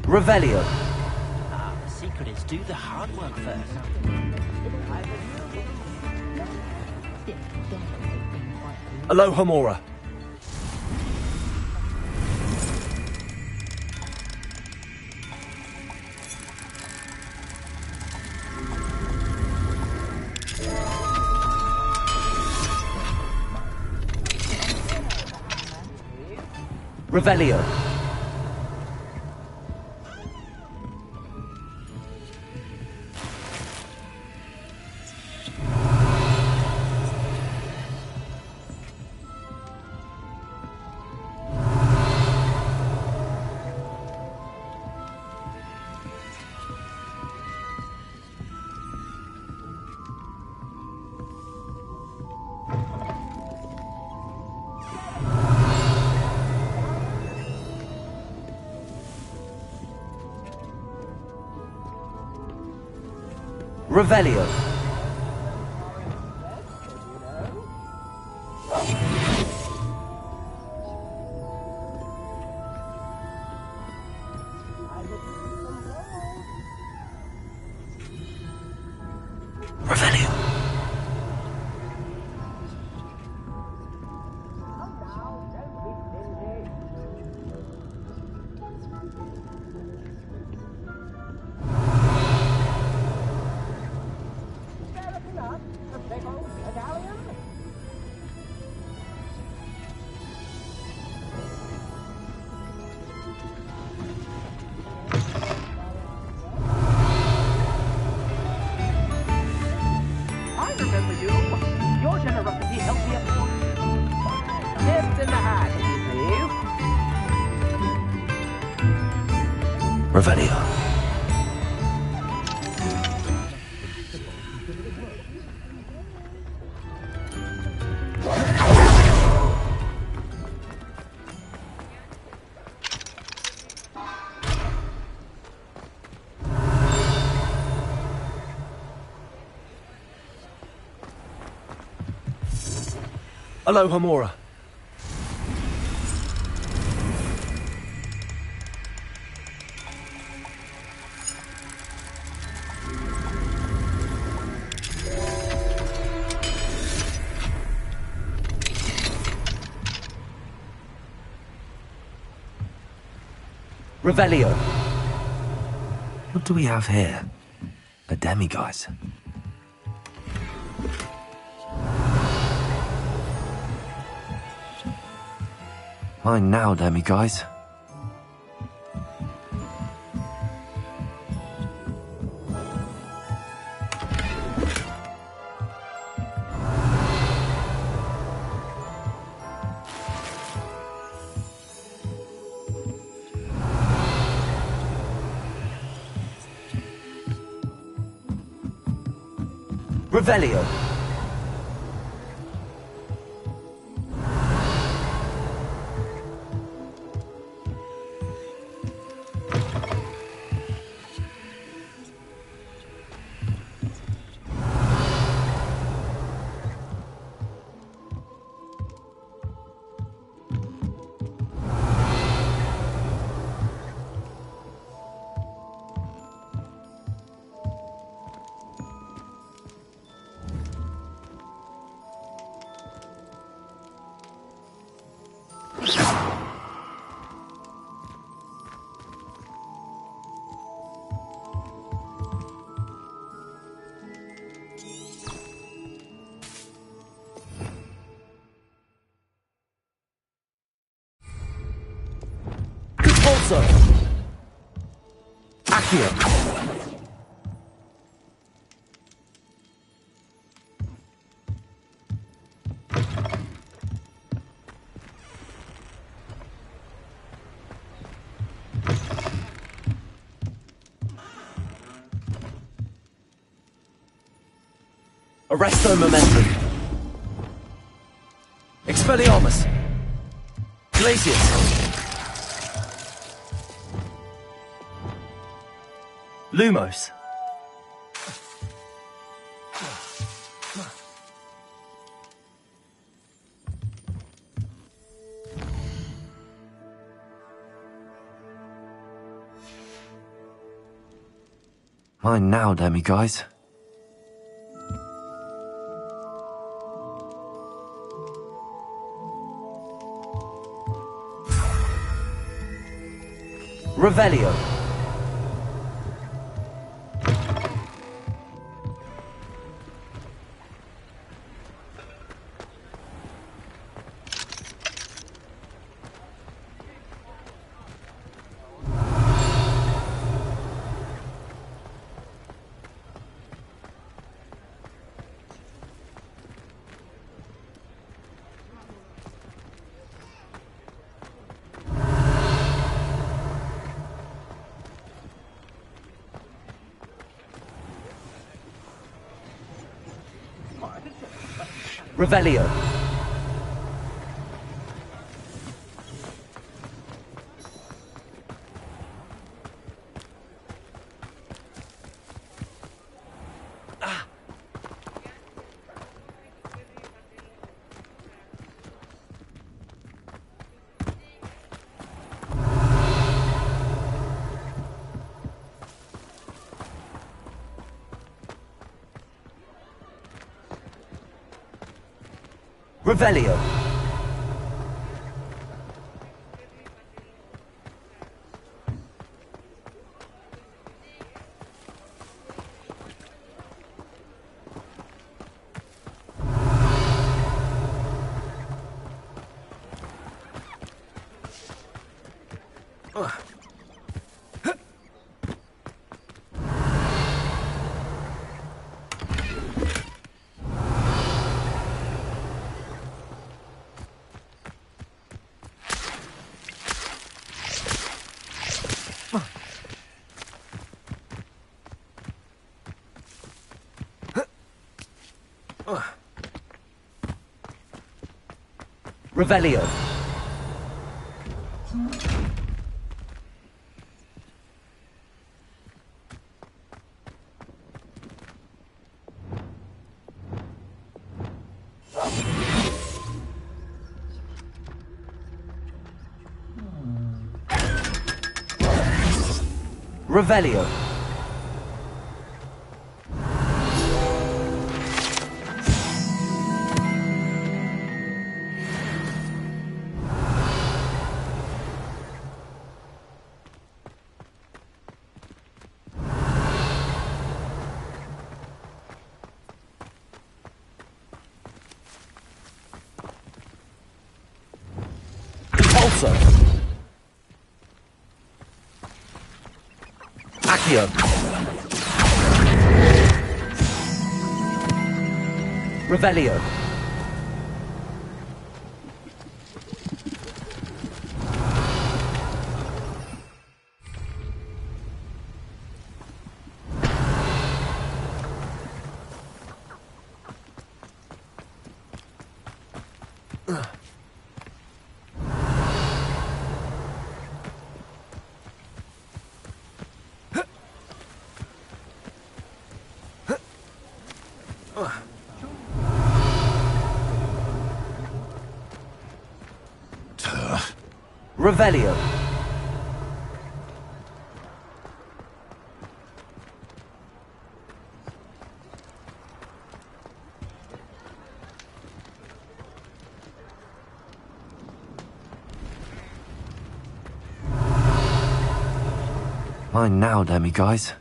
Revelio. The secret is do the hard work first. Alohomora. Revelio. Revelio. Revelio. Revelio. Alohomora. Revelio. What do we have here? A demiguise. Mine now, demiguise. Revelio. Also, Accio. Arresto Momentum. Expelliarmus. Glacius. Lumos. Mine now, damn you guys. Revelio. Revelio. Revelio. Revelio. Revelio. Pulsar. Accio. Revelio. Revelio. Mine now, damn you guys.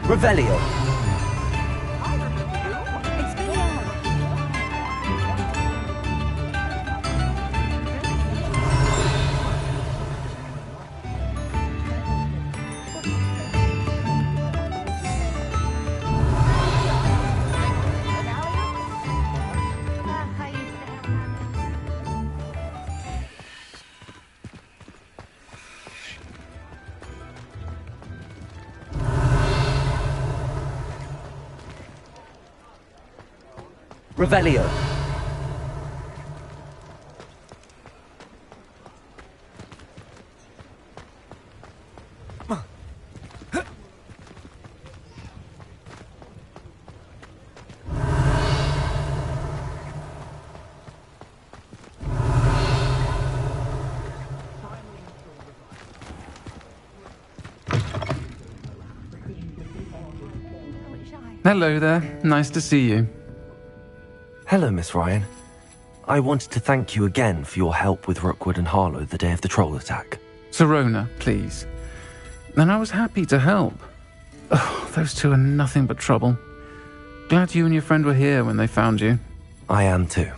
Revelio. Revelio. Hello there. Nice to see you. Hello, Miss Ryan. I wanted to thank you again for your help with Rookwood and Harlow the day of the troll attack. Sirona, please. And I was happy to help. Oh, those two are nothing but trouble. Glad you and your friend were here when they found you. I am too.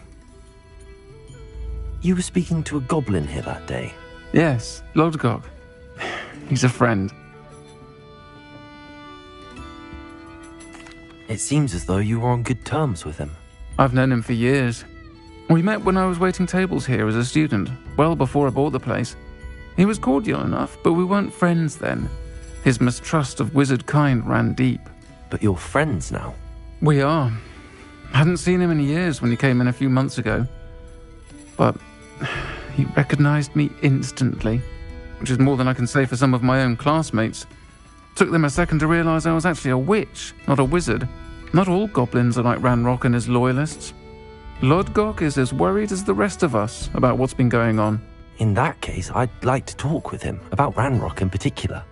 You were speaking to a goblin here that day. Yes, Lodgok. He's a friend. It seems as though you were on good terms with him. I've known him for years. We met when I was waiting tables here as a student, well before I bought the place. He was cordial enough, but we weren't friends then. His mistrust of wizard kind ran deep. But you're friends now. We are. Hadn't seen him in years when he came in a few months ago. But he recognized me instantly, which is more than I can say for some of my own classmates. Took them a second to realize I was actually a witch, not a wizard. Not all goblins are like Ranrock and his loyalists. Lodgok is as worried as the rest of us about what's been going on. In that case, I'd like to talk with him, about Ranrock in particular.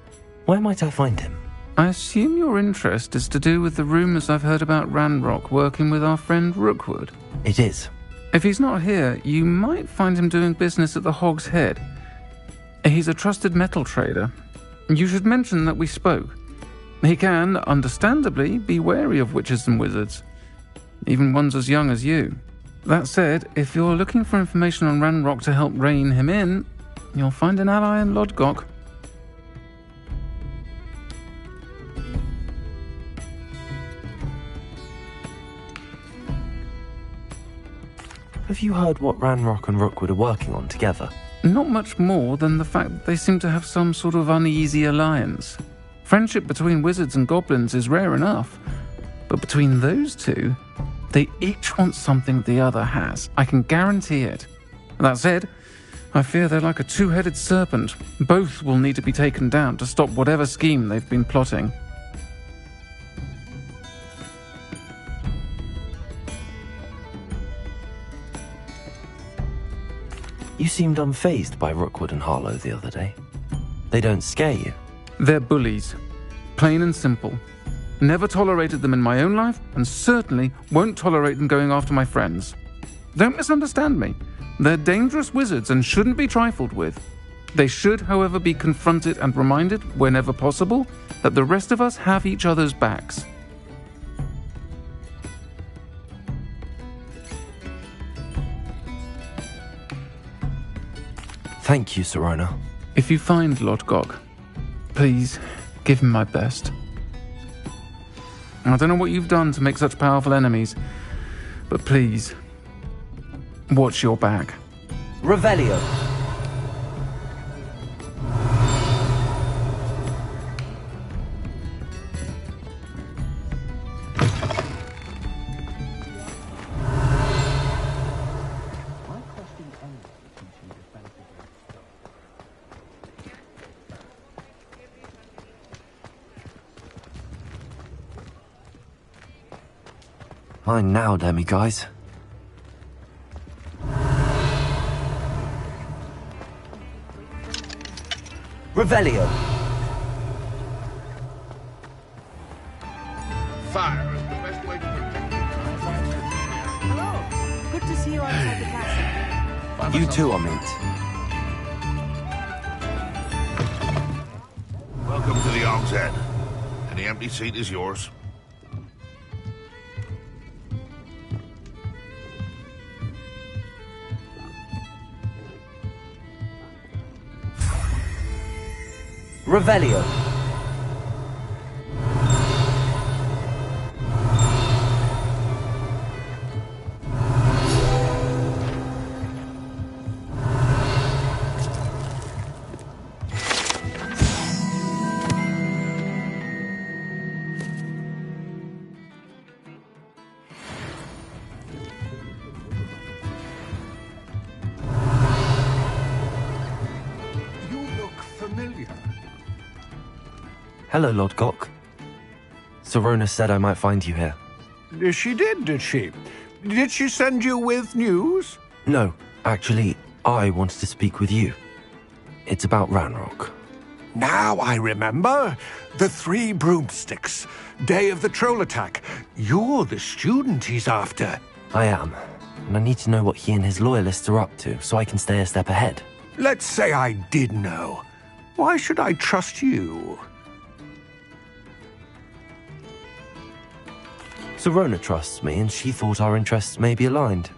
Where might I find him? I assume your interest is to do with the rumors I've heard about Ranrock working with our friend Rookwood. It is. If he's not here, you might find him doing business at the Hog's Head. He's a trusted metal trader. You should mention that we spoke. He can, understandably, be wary of witches and wizards, even ones as young as you. That said, if you're looking for information on Ranrock to help rein him in, you'll find an ally in Lodgok. Have you heard what Ranrock and Rookwood are working on together? Not much more than the fact that they seem to have some sort of uneasy alliance. Friendship between wizards and goblins is rare enough, but between those two, they each want something the other has. I can guarantee it. That said, I fear they're like a two-headed serpent. Both will need to be taken down to stop whatever scheme they've been plotting. You seemed unfazed by Rookwood and Harlow the other day. They don't scare you. They're bullies. Plain and simple. Never tolerated them in my own life, and certainly won't tolerate them going after my friends. Don't misunderstand me. They're dangerous wizards and shouldn't be trifled with. They should, however, be confronted and reminded, whenever possible, that the rest of us have each other's backs. Thank you, Sirona. If you find Lodgok, please give him my best. I don't know what you've done to make such powerful enemies, but please, watch your back. Revelio. Fine now, demi-guys. Revelio. Fire is the best way to protect Hello. Good to see you outside the castle. You too, Amit. Welcome to the Hog's Head. Any empty seat is yours. Revelio. You look familiar. Hello, Lodgok. Sirona said I might find you here. She did she? Did she send you with news? No, actually, I wanted to speak with you. It's about Ranrock. Now I remember. The 3 broomsticks. Day of the troll attack. You're the student he's after. I am, and I need to know what he and his loyalists are up to so I can stay a step ahead. Let's say I did know. Why should I trust you? Serona trusts me, and she thought our interests may be aligned.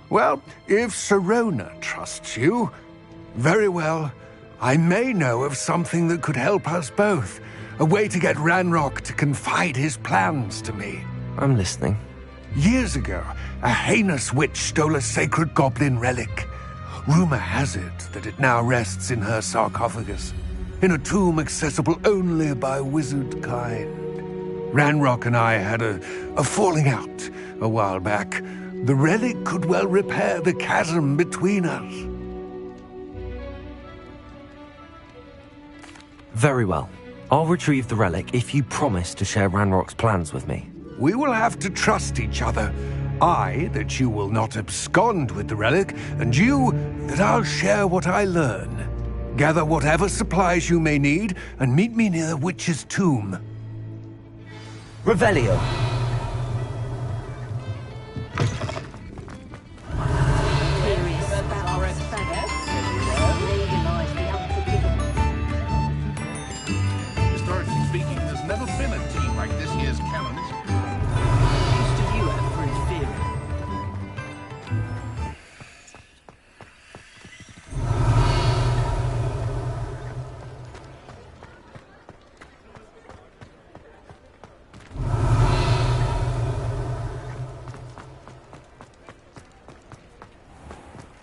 Well, if Serona trusts you, very well. I may know of something that could help us both. A way to get Ranrock to confide his plans to me. I'm listening. Years ago, a heinous witch stole a sacred goblin relic. Rumor has it that it now rests in her sarcophagus, in a tomb accessible only by wizard kind. Ranrock and I had a falling out a while back. The relic could well repair the chasm between us. Very well. I'll retrieve the relic if you promise to share Ranrock's plans with me. We will have to trust each other. I, that you will not abscond with the relic, and you, that I'll share what I learn. Gather whatever supplies you may need, and meet me near the witch's tomb. Revelio. Historically speaking, there's never been a team like this year's canonist. Used to view her for inferior.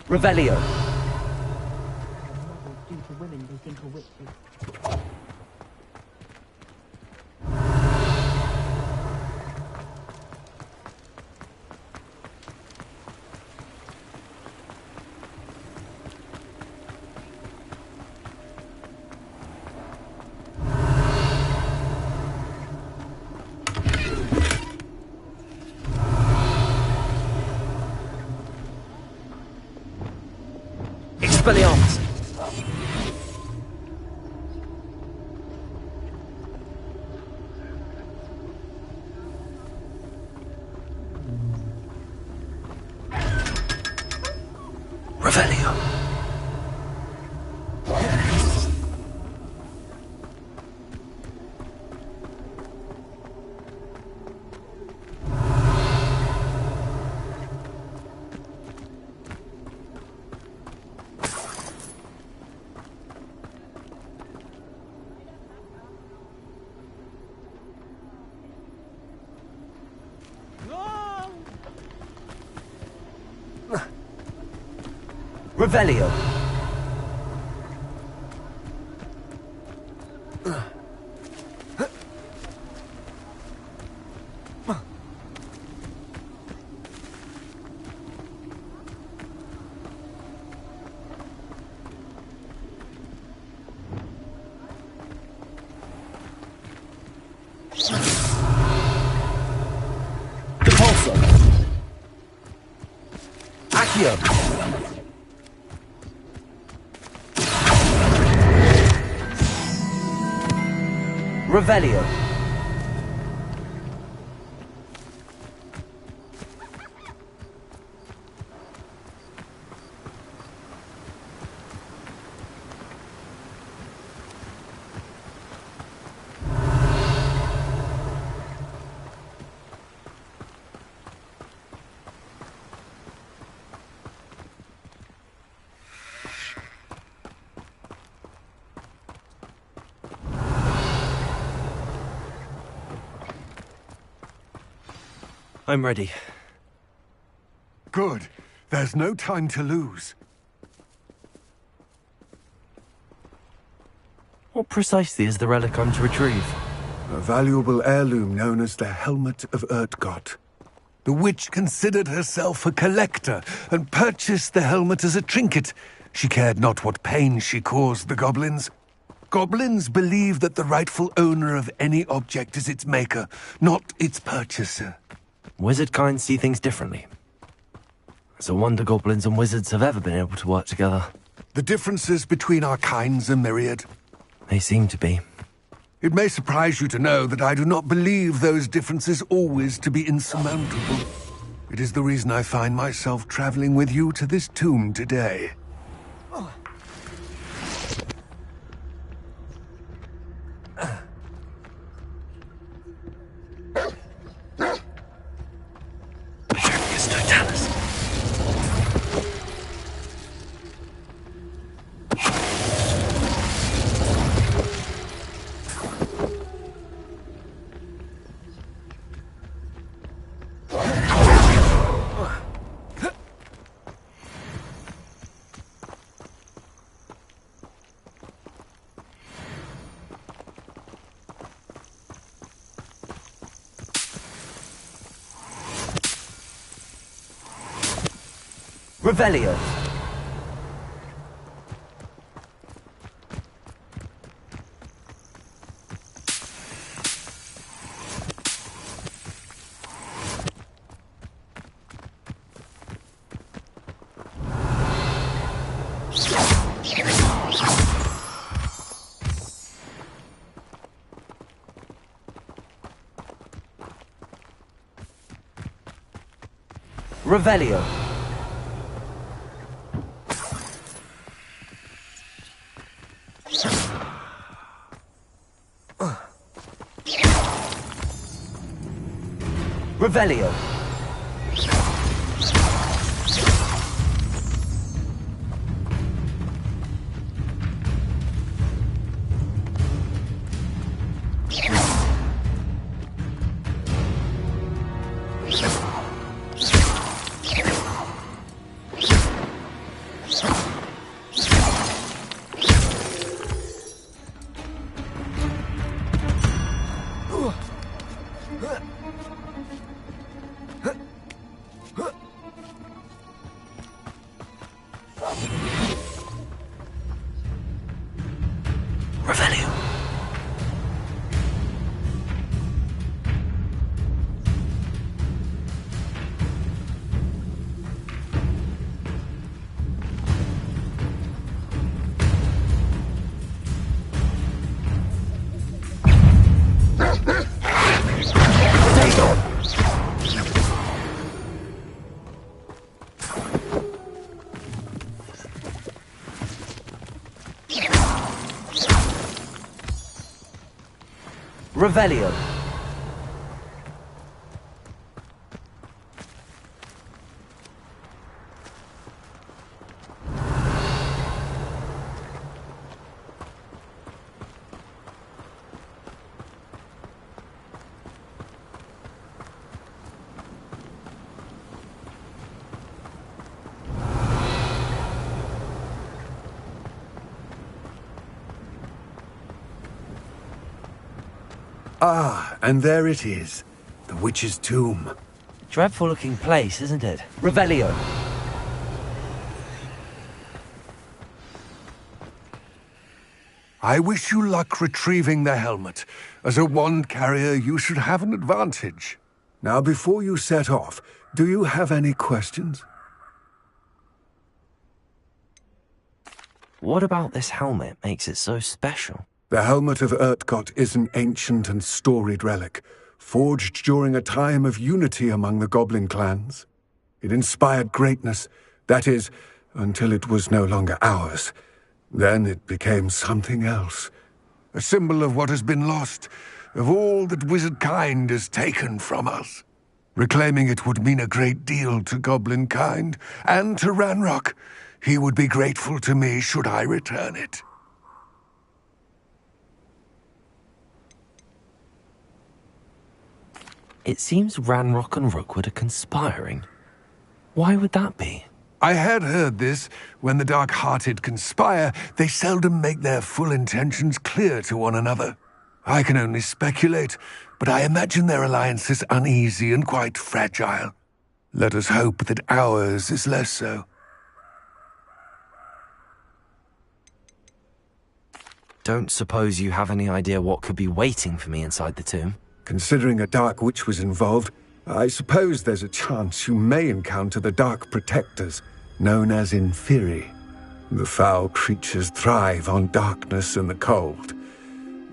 Revelio. Do to women we think are witches. Expelliarmus. Revelio. Revelio. Depulso. Accio. Revelio. I'm ready. Good. There's no time to lose. What precisely is the relic I'm to retrieve? A valuable heirloom known as the Helmet of Urtgott. The witch considered herself a collector and purchased the helmet as a trinket. She cared not what pain she caused the goblins. Goblins believe that the rightful owner of any object is its maker, not its purchaser. Wizard kind see things differently. It's a wonder goblins and wizards have ever been able to work together. The differences between our kinds are myriad. They seem to be. It may surprise you to know that I do not believe those differences always to be insurmountable. It is the reason I find myself traveling with you to this tomb today. Revelio. Revelio. Revelio. Revelio. Ah, and there it is. The witch's tomb. Dreadful looking place, isn't it? Revelio. I wish you luck retrieving the helmet. As a wand carrier, you should have an advantage. Now, before you set off, do you have any questions? What about this helmet makes it so special? The helmet of Urtkot is an ancient and storied relic, forged during a time of unity among the goblin clans. It inspired greatness, that is, until it was no longer ours. Then it became something else. A symbol of what has been lost, of all that wizard kind has taken from us. Reclaiming it would mean a great deal to goblin kind, and to Ranrock. He would be grateful to me should I return it. It seems Ranrock and Rookwood are conspiring. Why would that be? I had heard this. When the dark-hearted conspire, they seldom make their full intentions clear to one another. I can only speculate, but I imagine their alliance is uneasy and quite fragile. Let us hope that ours is less so. Don't suppose you have any idea what could be waiting for me inside the tomb? Considering a Dark Witch was involved, I suppose there's a chance you may encounter the Dark Protectors, known as Inferi. The foul creatures thrive on darkness and the cold.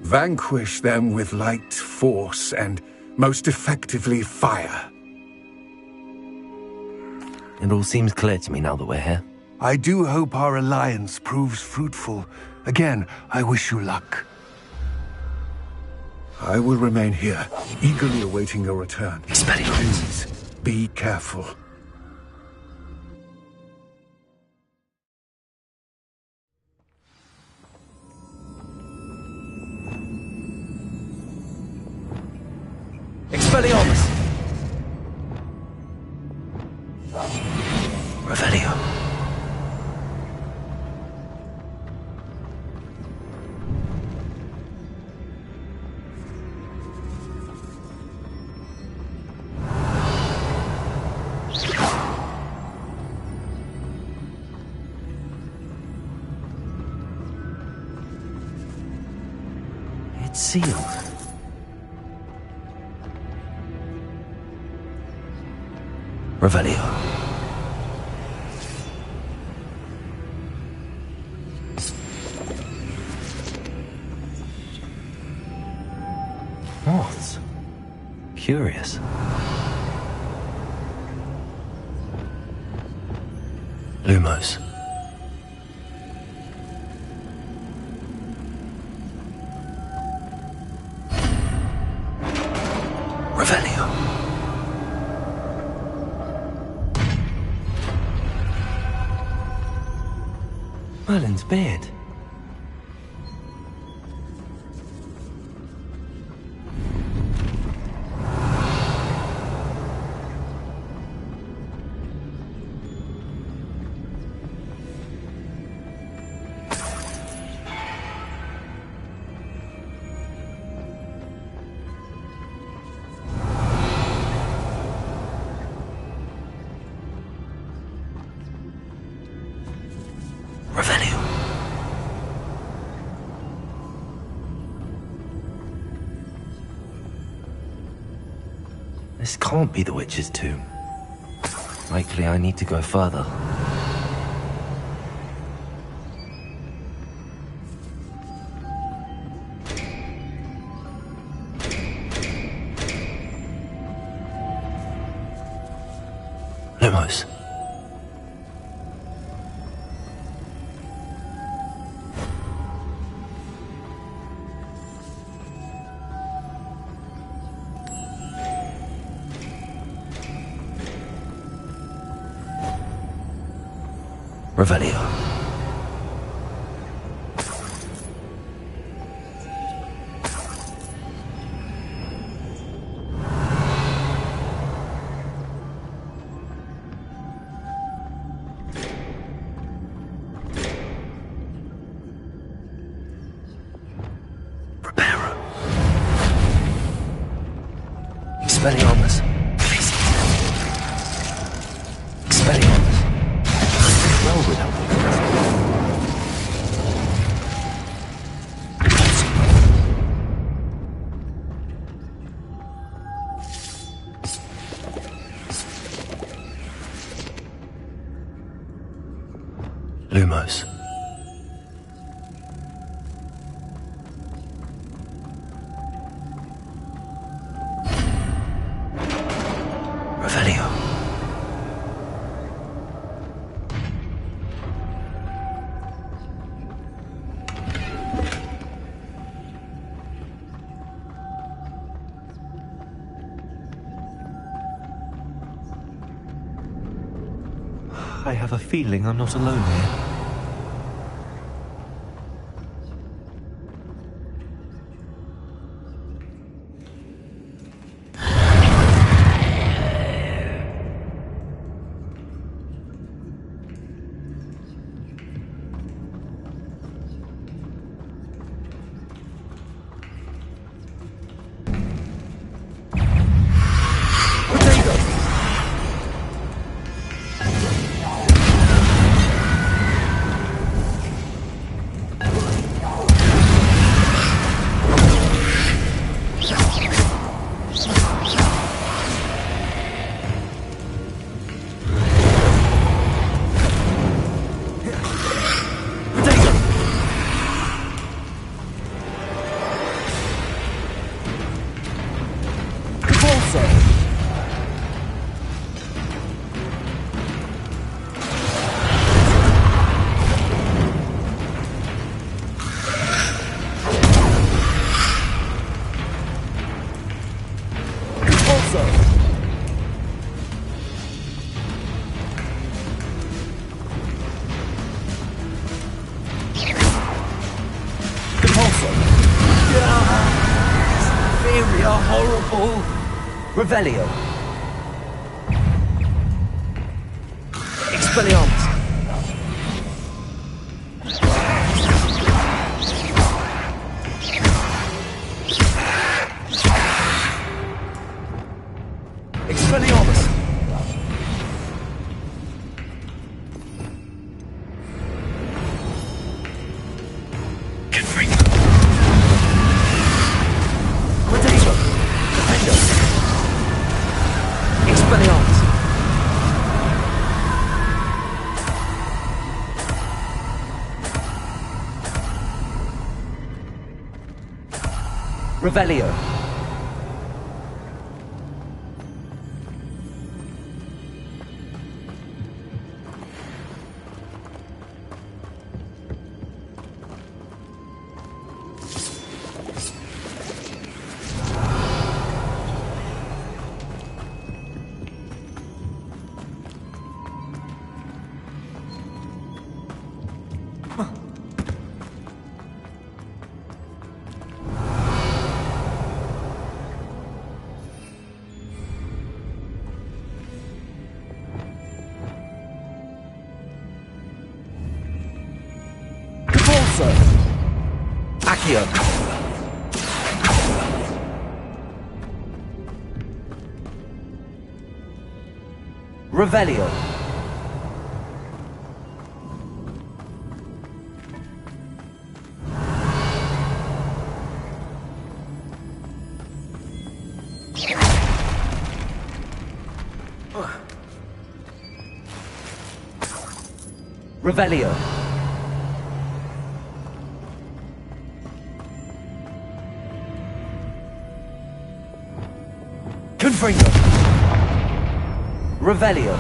Vanquish them with light, force, and most effectively fire. It all seems clear to me now that we're here. I do hope our alliance proves fruitful. Again, I wish you luck. I will remain here, eagerly awaiting your return. Please, be careful. Expelliarmus! Revelio. It's sealed. Revelio. Moths. Curious. Lumos. Revelio. Merlin's beard. Revelio. This can't be the witch's tomb. Likely I need to go further. Lumos. Revelio. Reparo. Expelliarmus. Expelliarmus. Well would help. Lumos. Revelio. I have a feeling I'm not alone here. Inferior, horrible. Revelio. Expelliarmus. Expelliarmus. Confringo. Quadrigo. Defendo. Expelliarmus. Revelio. Accio. Revelio. Revelio. Confringo. Revelio.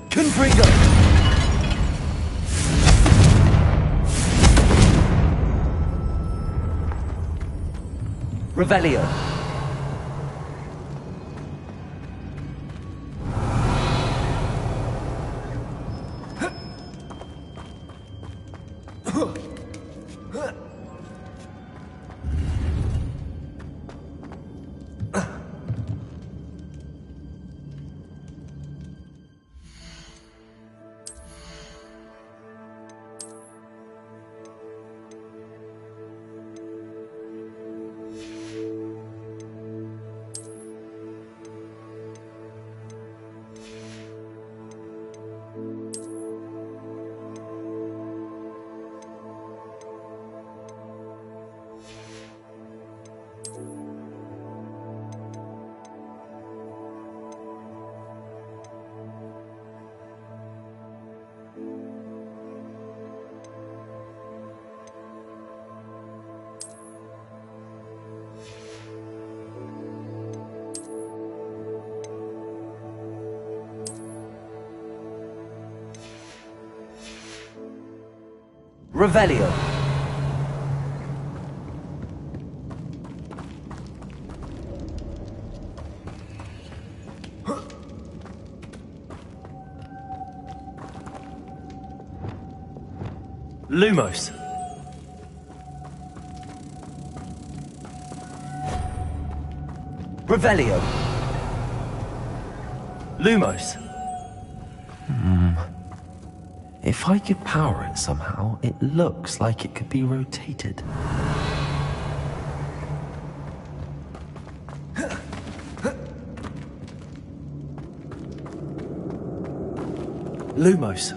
Confringo. Revelio. Revelio. Lumos. Revelio. Lumos. If I could power it somehow, it looks like it could be rotated. Lumos.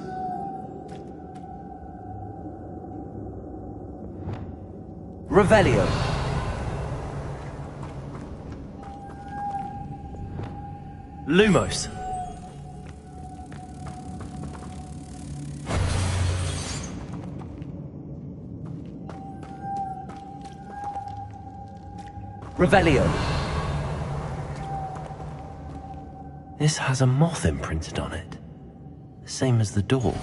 Revelio. Lumos. Revelio. This has a moth imprinted on it. The same as the door.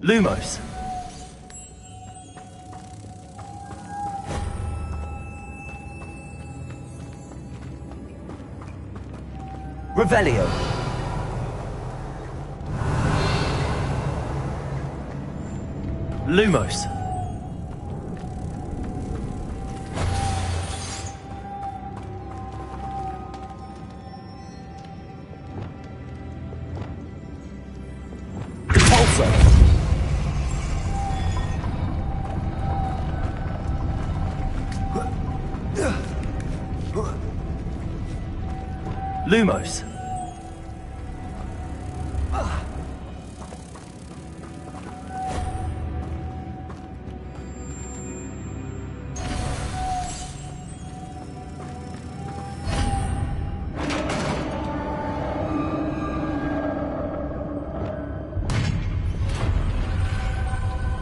Lumos. Revelio. Lumos. Repulsor. Lumos.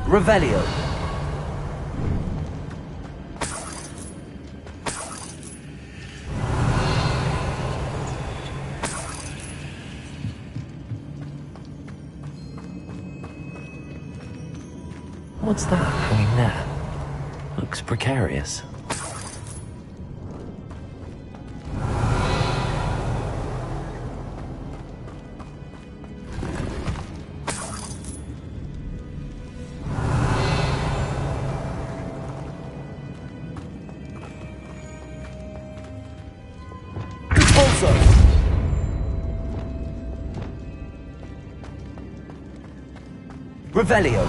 Revelio. What's that hanging there? Looks precarious. Revelio.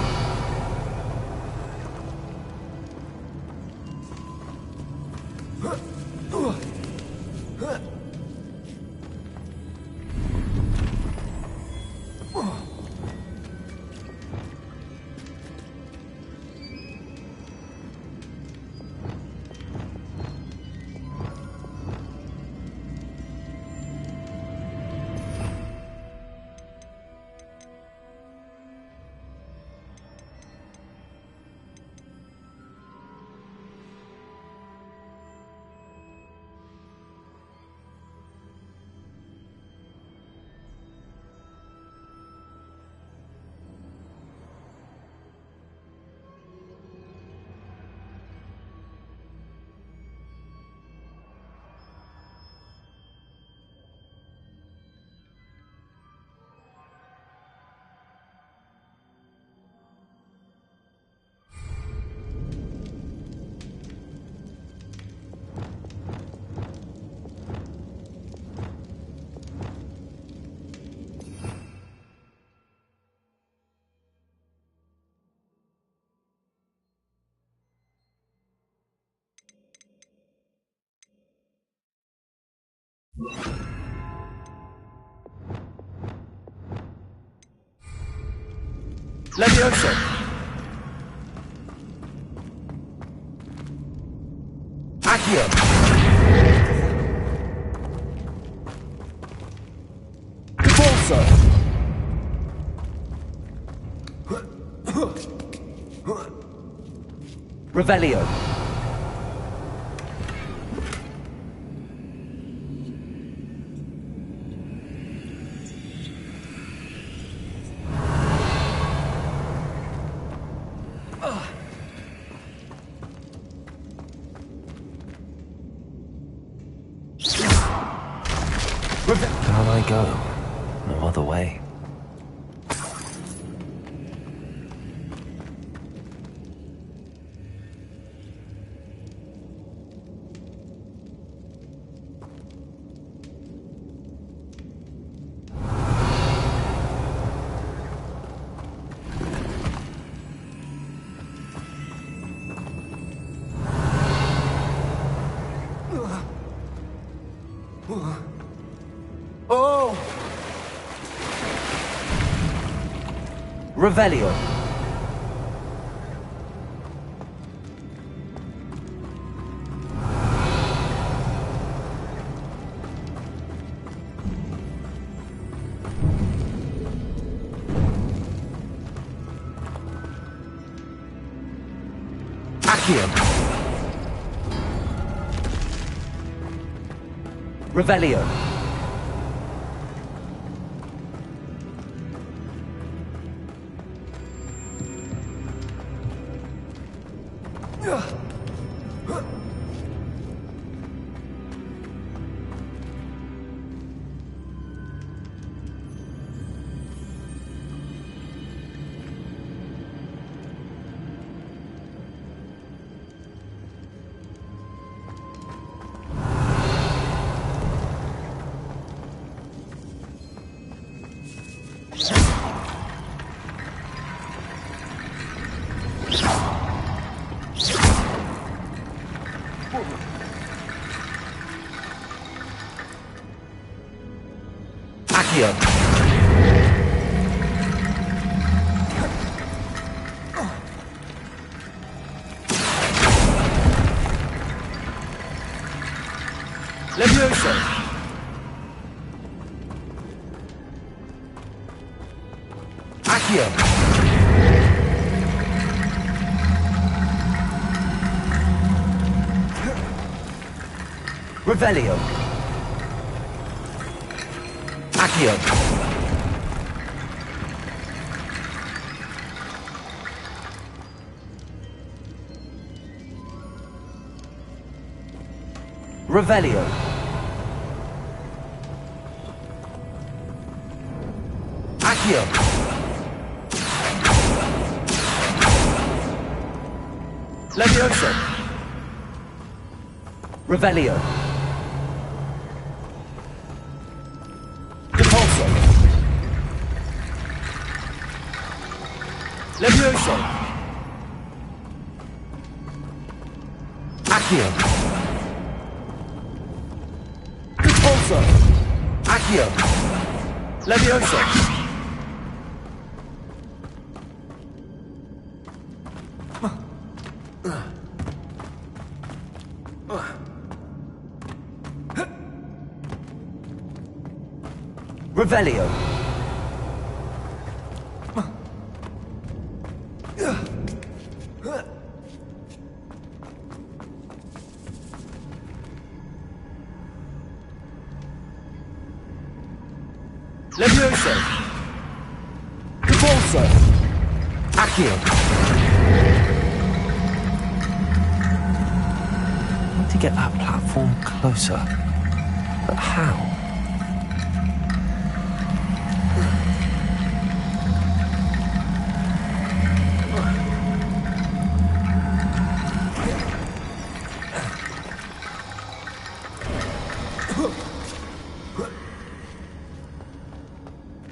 Levioso. Accio. Repulsor. Revelio. Down I go. No other way. Oh! Revelio. Accio. Revelio. Accio. Levioso. Accio. Revelio. Accio. Revelio. Accio. Levioso. Revelio. Depulso. Levioso. Accio. Depulso. Accio. Levioso. Revelio. Levioso. Depulso. Accio. I need to get that platform closer. But how?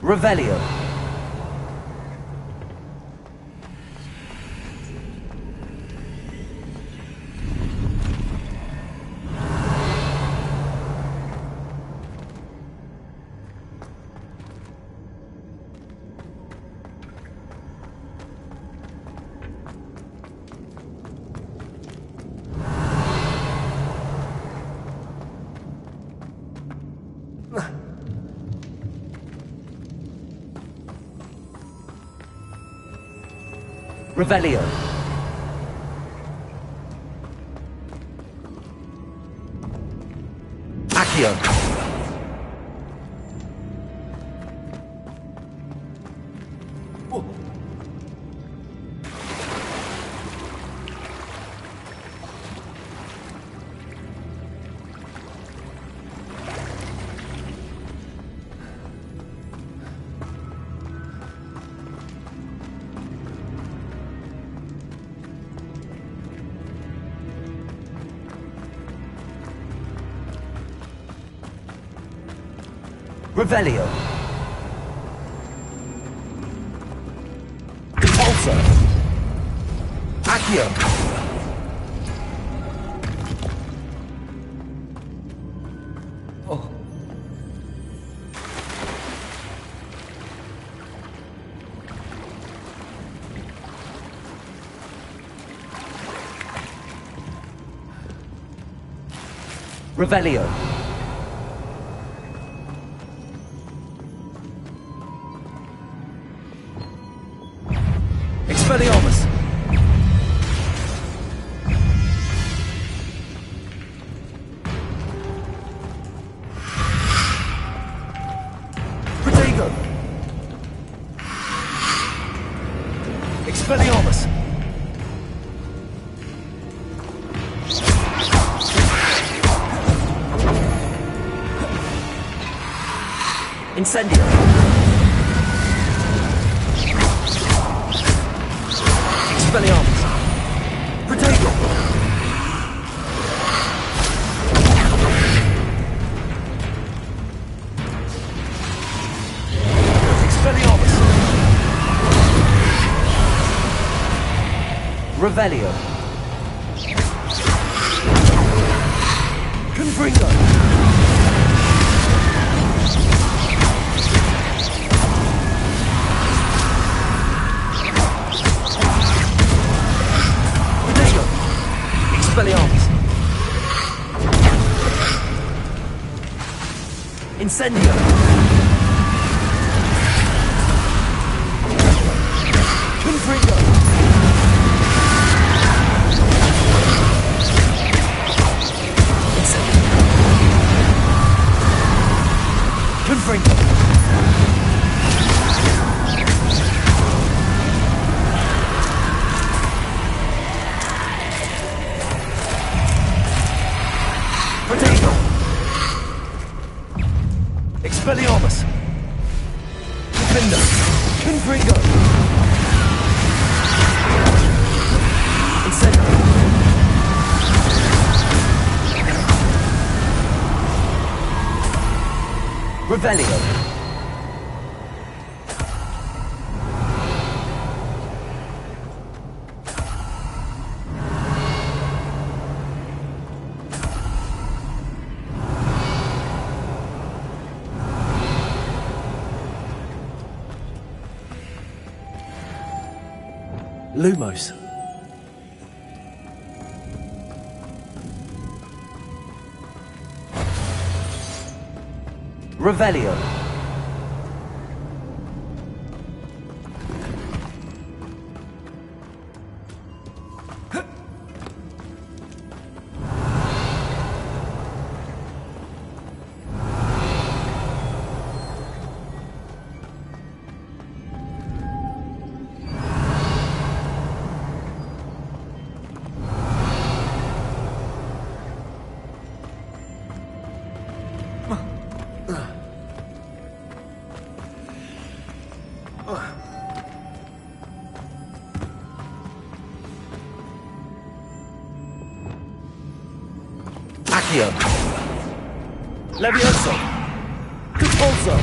Revelio. Revelio. Accio. Revelio. Depulso. Accio. Oh. Revelio. Expelliarmus. Protego. Expelliarmus. Incendio. Expelliarmus. Protego. Expelliarmus. Revelio. Confringo! Protego! Expelliarmus! Incendio! Confringo! Confringo! Protego! Expelliarmus! Defender! Confringo! Incendio! Revelio! Lumos. Revelio. Accio. Levioso. Compulso.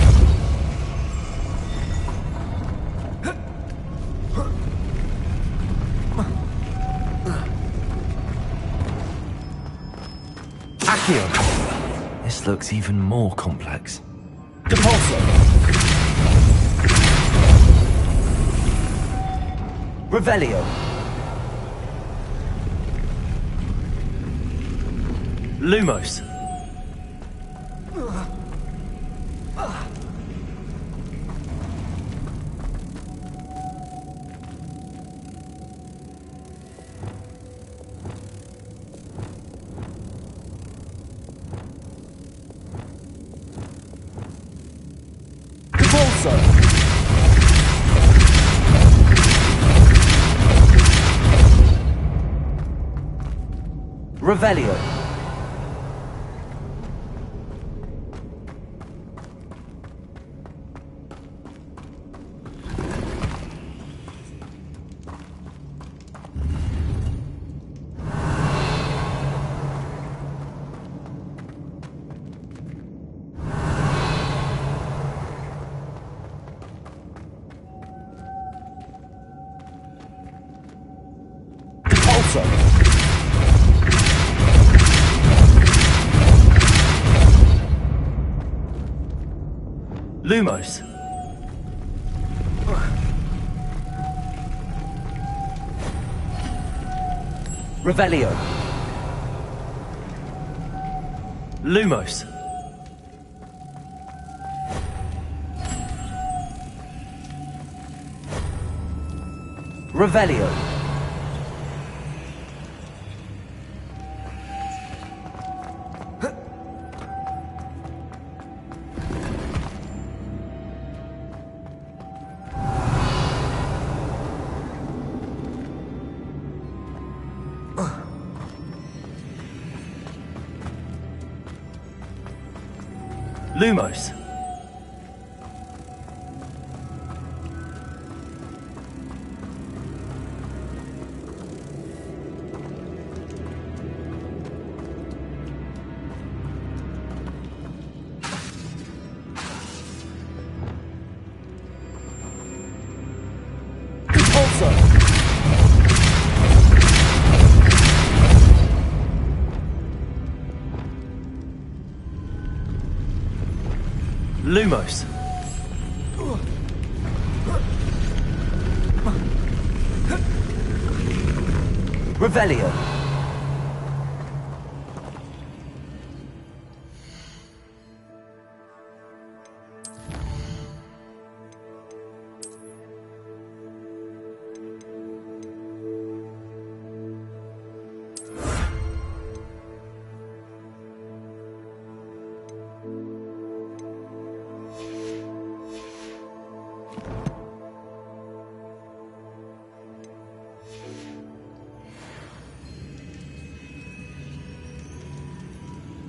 Accio. This looks even more complex. Compulso. Revelio. Lumos. Compulso. Revelio. Compulso. Lumos. Revelio. Lumos. Revelio. Lumos. Compulso. Lumos. Revelio.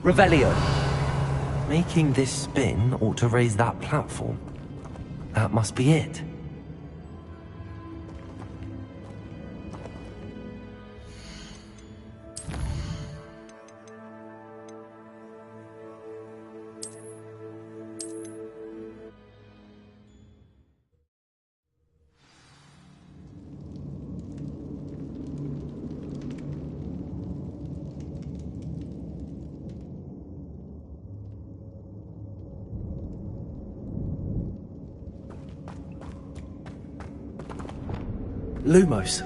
Revelio. Making this spin ought to raise that platform. That must be it. Lumos.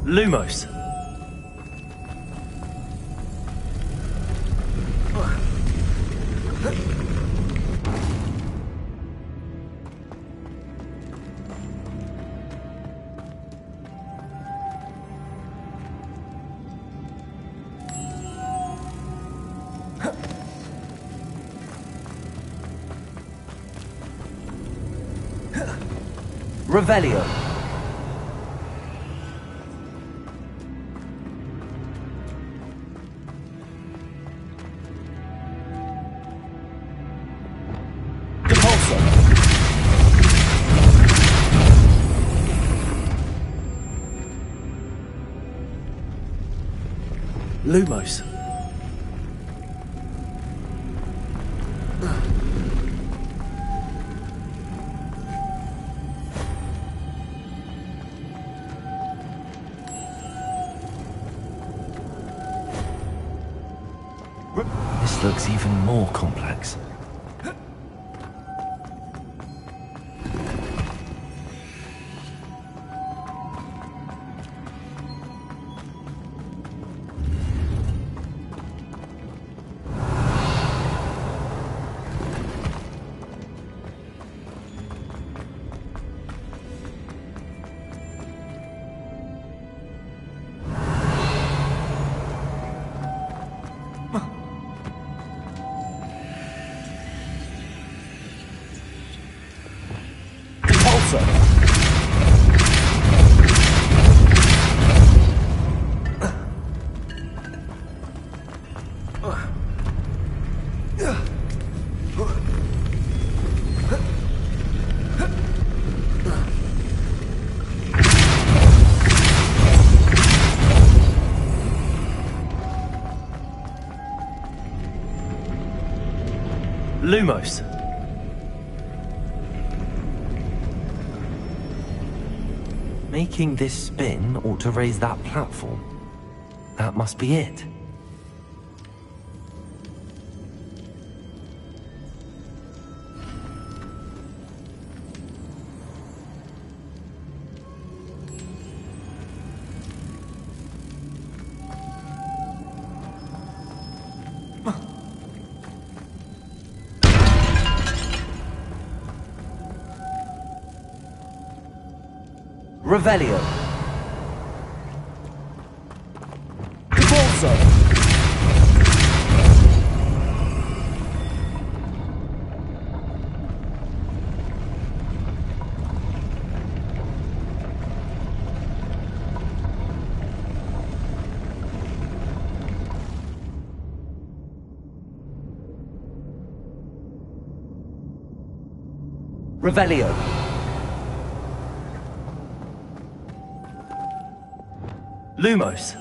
Lumos. Revelio. Lumos. This looks even more complex. Lumos. Making this spin ought to raise that platform. That must be it. Revelio. Revelio. Lumos.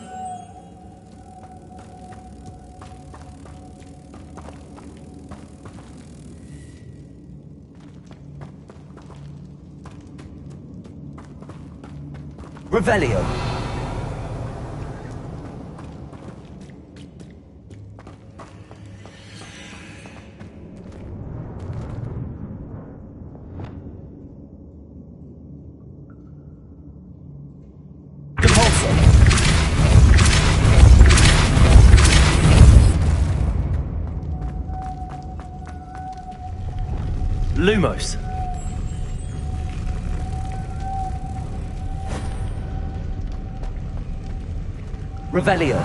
Revelio. Depulso. Lumos. Revelio.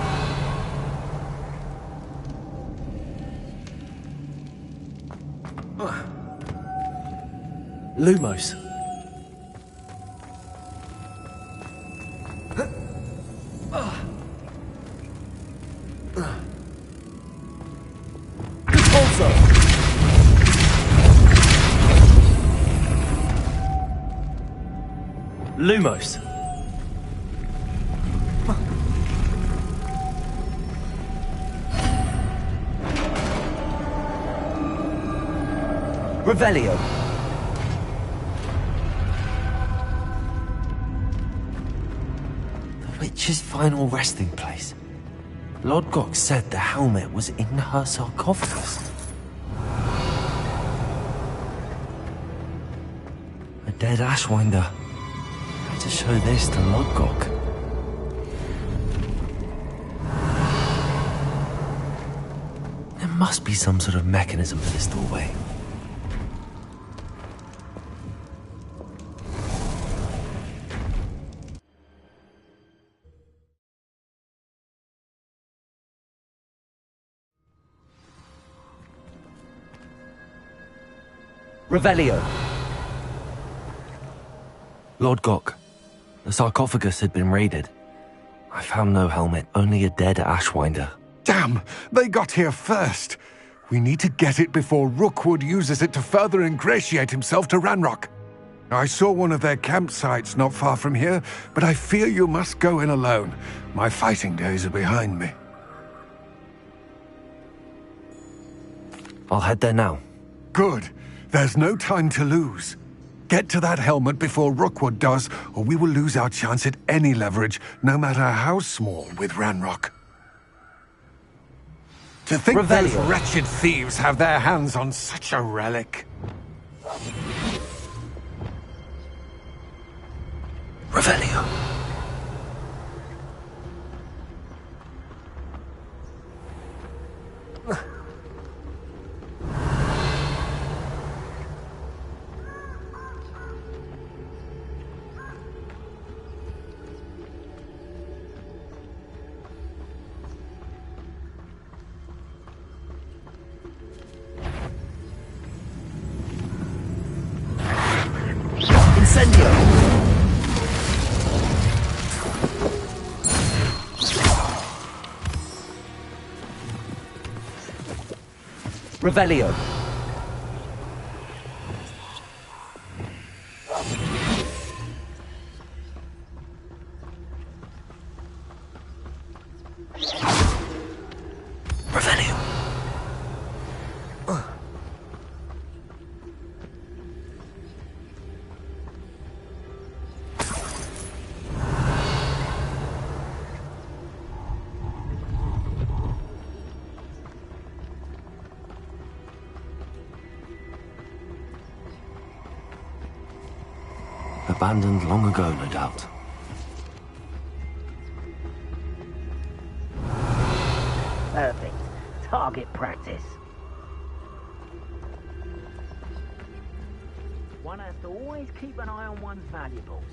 Lumos. Depulso. Lumos. Revelio. The witch's final resting place. Lodgok said the helmet was in her sarcophagus. A dead Ashwinder. Had to show this to Lodgok. There must be some sort of mechanism for this doorway. Revelio. Lodgok, the sarcophagus had been raided. I found no helmet, only a dead Ashwinder. Damn! They got here first. We need to get it before Rookwood uses it to further ingratiate himself to Ranrock. I saw one of their campsites not far from here, but I fear you must go in alone. My fighting days are behind me. I'll head there now. Good. There's no time to lose. Get to that helmet before Rookwood does, or we will lose our chance at any leverage, no matter how small, with Ranrock. To think those Revelio. wretched thieves have their hands on such a relic. Revelio. Incendio. Revelio. Revelio. Abandoned long ago, no doubt. Perfect. Target practice. One has to always keep an eye on one's valuables.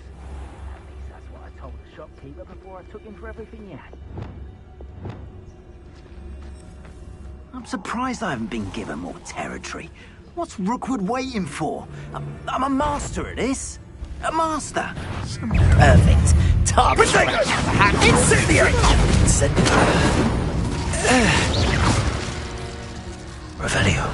At least that's what I told the shopkeeper before I took him for everything he had. I'm surprised I haven't been given more territory. What's Rookwood waiting for? I'm a master at this. A master. Perfect. Target. Incendio. Revelio.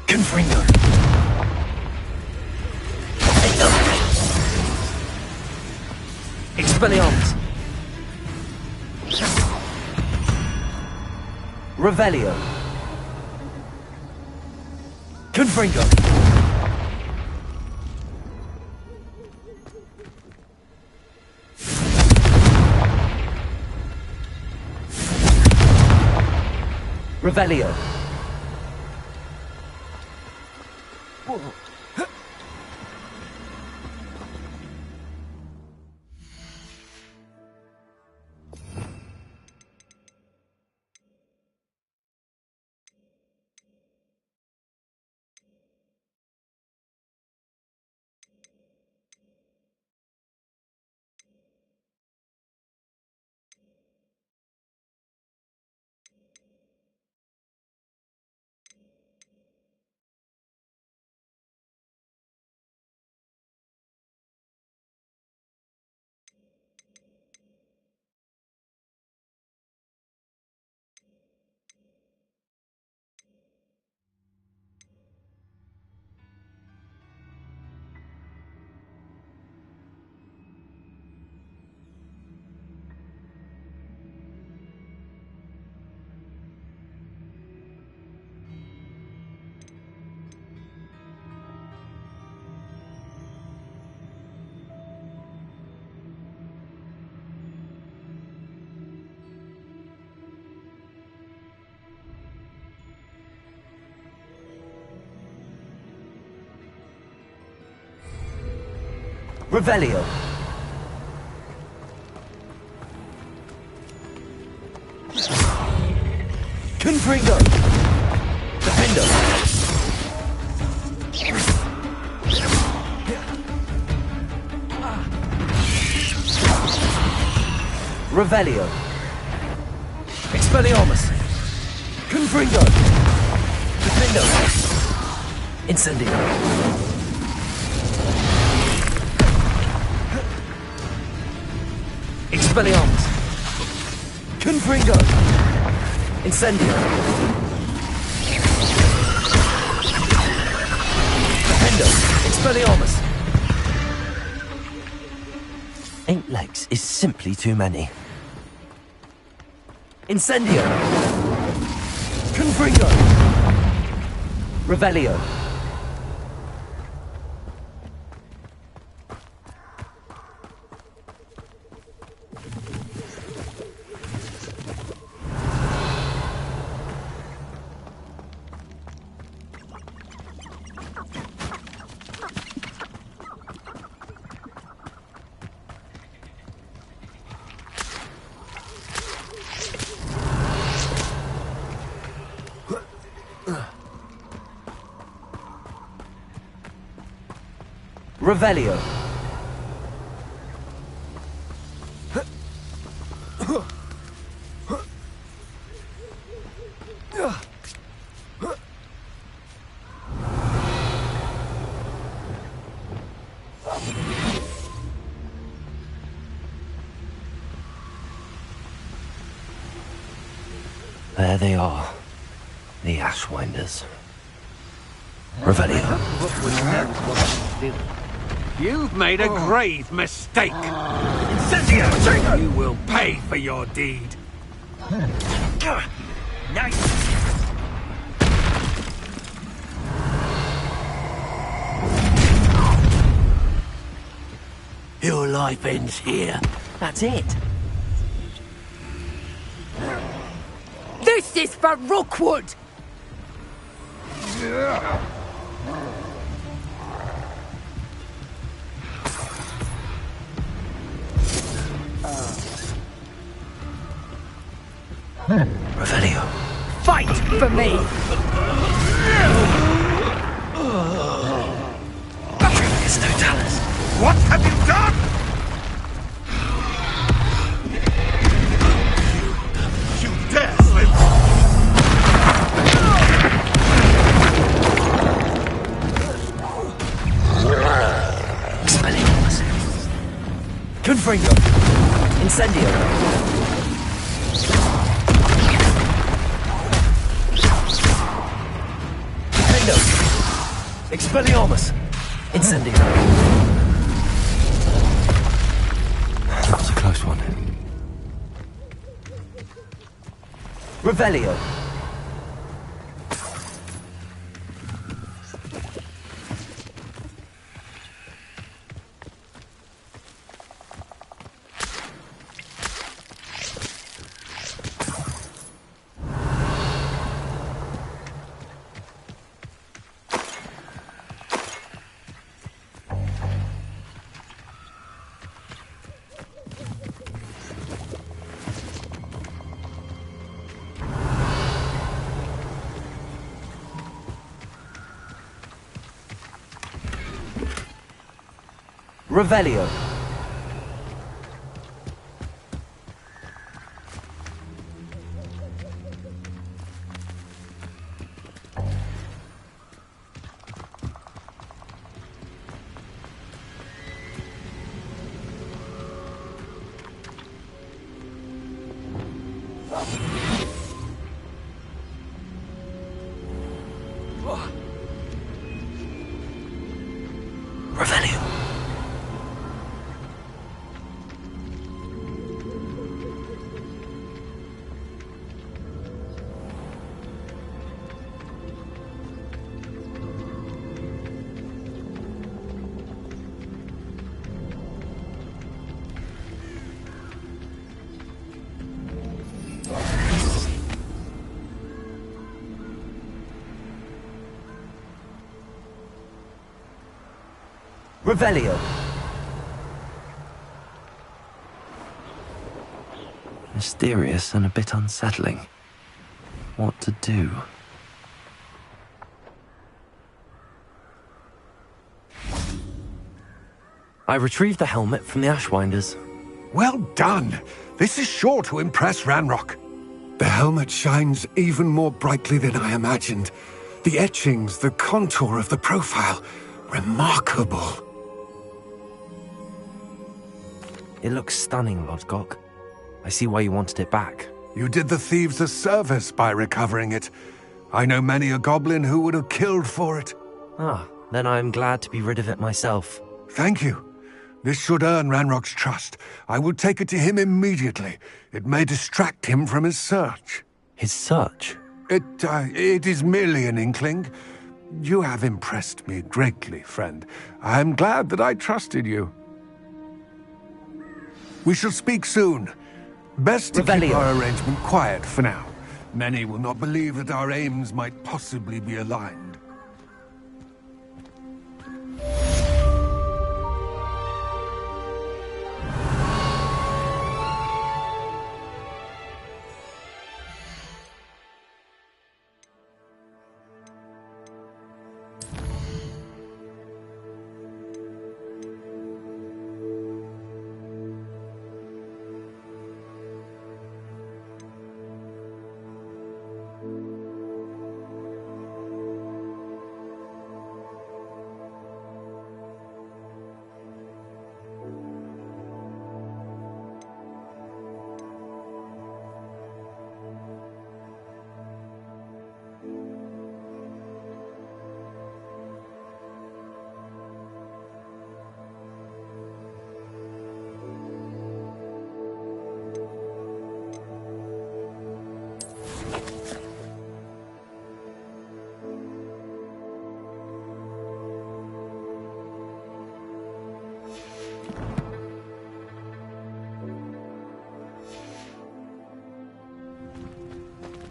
Confringo. Expelliarmus. Revelio. Confringo. Revelio. Revelio. Confringo. Defendo. Revelio. Expelliarmus. Confringo. Defendo. Incendio. Expelliarmus. Confringo. Incendio. Defendo. Expelliarmus. 8 legs is simply too many. Incendio. Confringo. Revelio. Revelio. There they are, the Ashwinders. Revelio. You've made a grave mistake. Incendio! You will pay for your deed. Nice. Your life ends here. That's it. This is for Rookwood! Revelio. Fight for me! It's no talents. What have you done? You dare slip! Expelliarmus. Fringo. Incendio. Kendo. Expelliarmus. Incendio. That was a close one. Revelio. Revelio. Revelio. Revelio. Mysterious and a bit unsettling. What to do? I retrieved the helmet from the Ashwinders. Well done. This is sure to impress Ranrock. The helmet shines even more brightly than I imagined. The etchings, the contour of the profile. Remarkable. It looks stunning, Lodgok. I see why you wanted it back. You did the thieves a service by recovering it. I know many a goblin who would have killed for it. Ah, then I'm glad to be rid of it myself. Thank you. This should earn Ranrock's trust. I will take it to him immediately. It may distract him from his search. His search? It is merely an inkling. You have impressed me greatly, friend. I am glad that I trusted you. We shall speak soon. Best to keep our arrangement quiet for now. Many will not believe that our aims might possibly be aligned.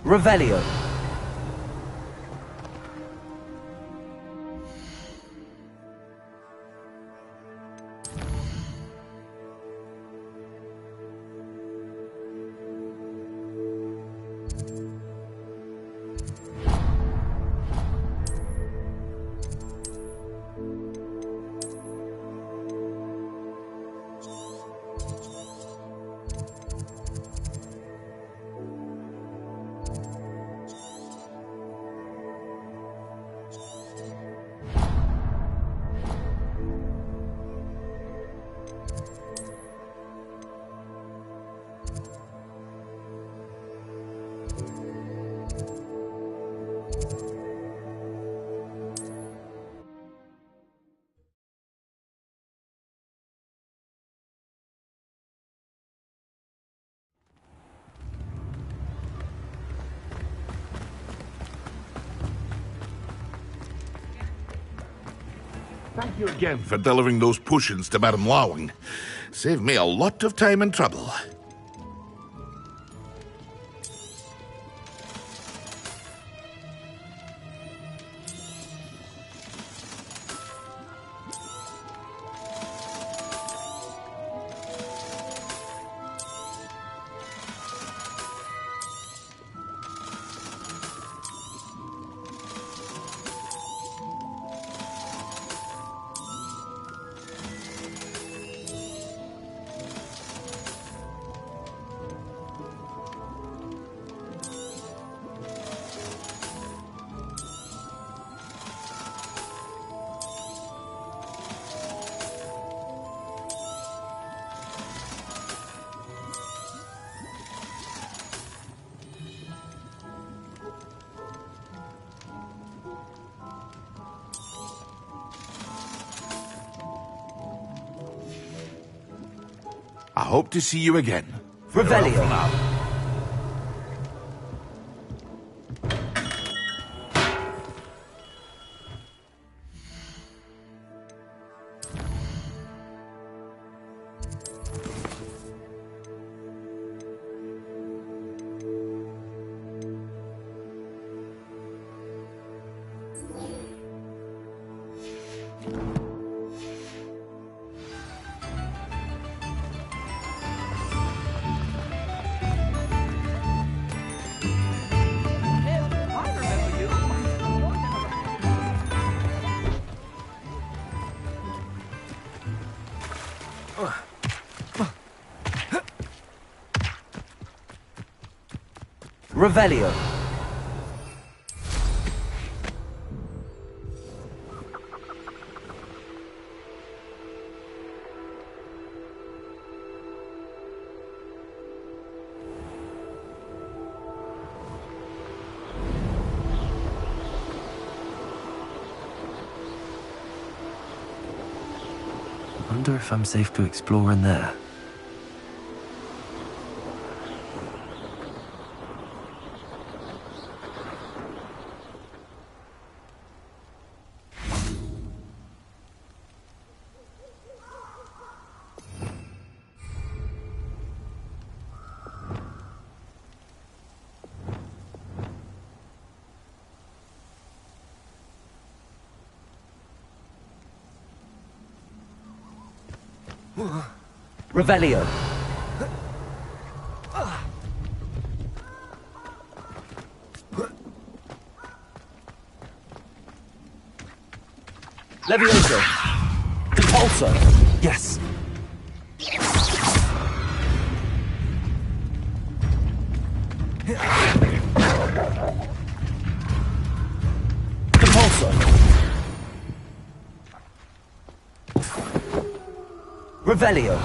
Revelio. Thank you again for delivering those potions to Madame Lawing. Saved me a lot of time and trouble. I hope to see you again. Farewell Revelio. for now. Revelio. I wonder if I'm safe to explore in there. Revelio. Levioso. Repulsor. Yes. Repulsor. Revelio.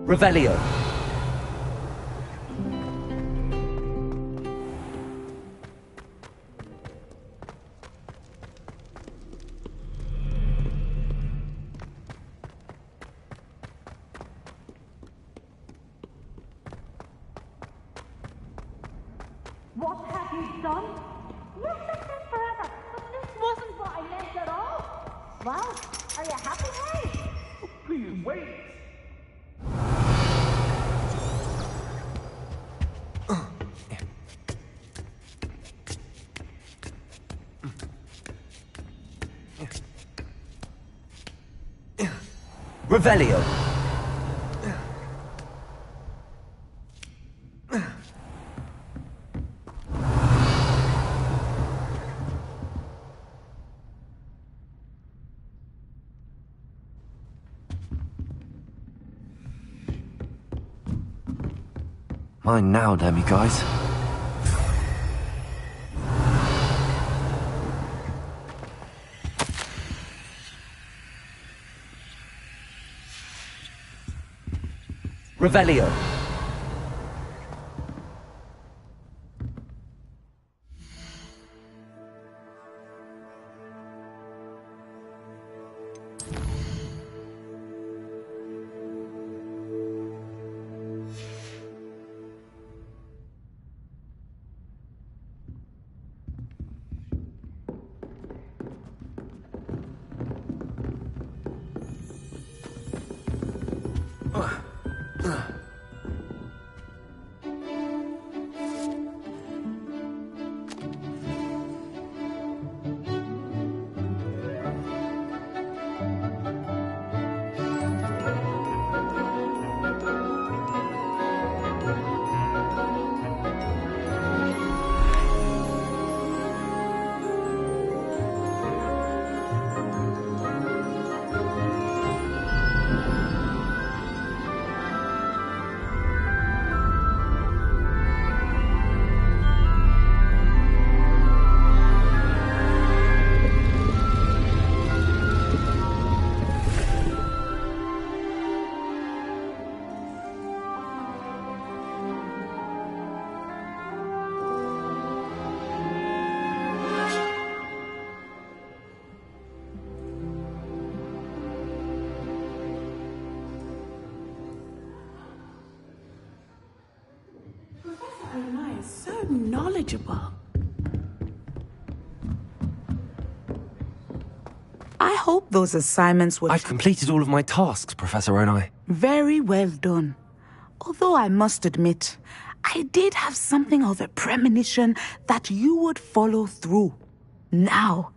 Revelio. What have you done? Yes, it's been forever, but this wasn't what I meant at all. Well, are you happy now? Please wait. Revelio. Mine now, damn you guys. Revelio. So knowledgeable. I hope those assignments were I've completed all of my tasks, Professor Onai. very well done. Although I must admit, I did have something of a premonition that you would follow through. Now,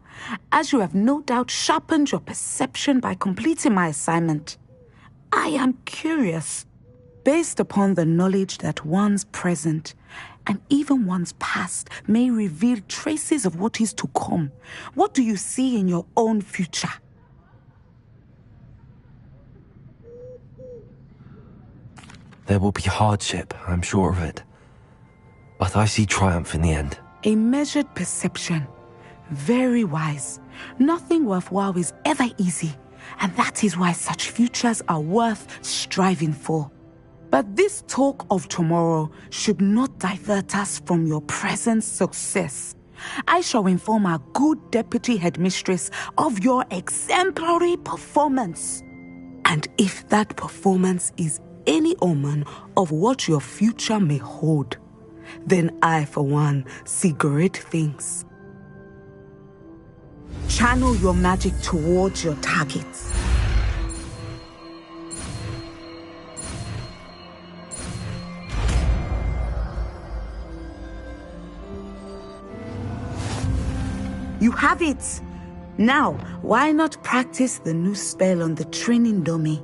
as you have no doubt sharpened your perception by completing my assignment, I am curious, based upon the knowledge that one's present and even one's past may reveal traces of what is to come. What do you see in your own future? There will be hardship, I'm sure of it. But I see triumph in the end. A measured perception. Very wise. Nothing worthwhile is ever easy, and that is why such futures are worth striving for. But this talk of tomorrow should not divert us from your present success. I shall inform our good deputy headmistress of your exemplary performance. And if that performance is any omen of what your future may hold, then I, for one, see great things. Channel your magic towards your targets. You have it! Now, why not practice the new spell on the training dummy?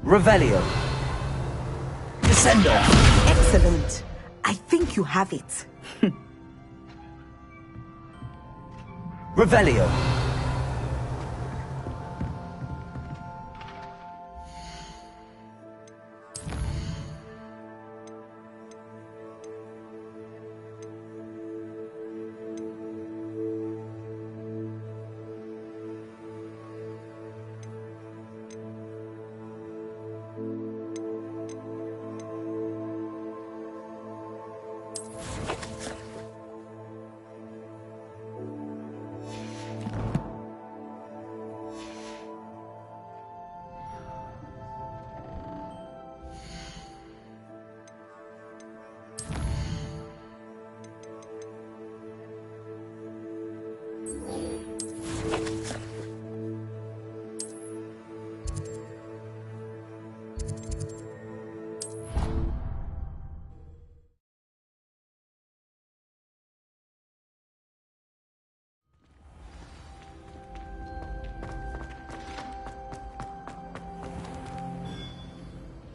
Revelio. Descendo. Excellent. I think you have it. Revelio.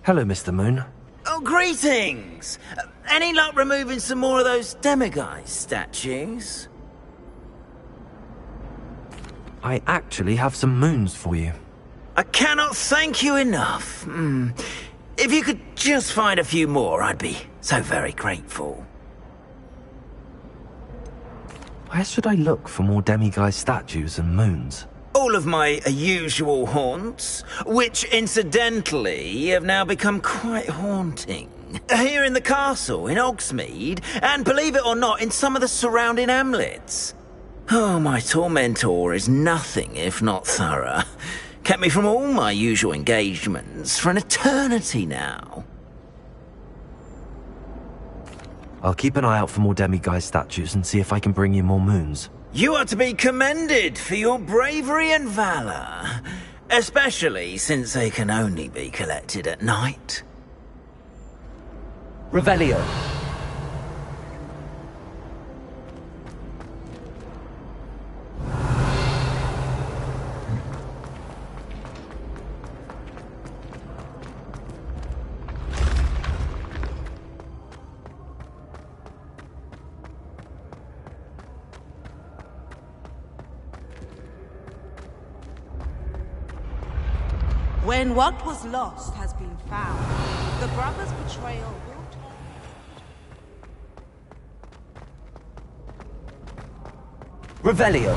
Hello, Mr. Moon. Oh, greetings! Any luck removing some more of those demiguise statues? I actually have some moons for you. I cannot thank you enough. If you could just find a few more, I'd be so very grateful. Where should I look for more demiguise statues and moons? All of my usual haunts, which incidentally have now become quite haunting. Here in the castle, in Hogsmeade, and believe it or not, in some of the surrounding hamlets. Oh, my tormentor is nothing if not thorough. Kept me from all my usual engagements for an eternity now. I'll keep an eye out for more demiguise statues and see if I can bring you more moons. You are to be commended for your bravery and valor, especially since they can only be collected at night. Revelio. When what was lost has been found, the brothers' betrayal will turn. Revelio.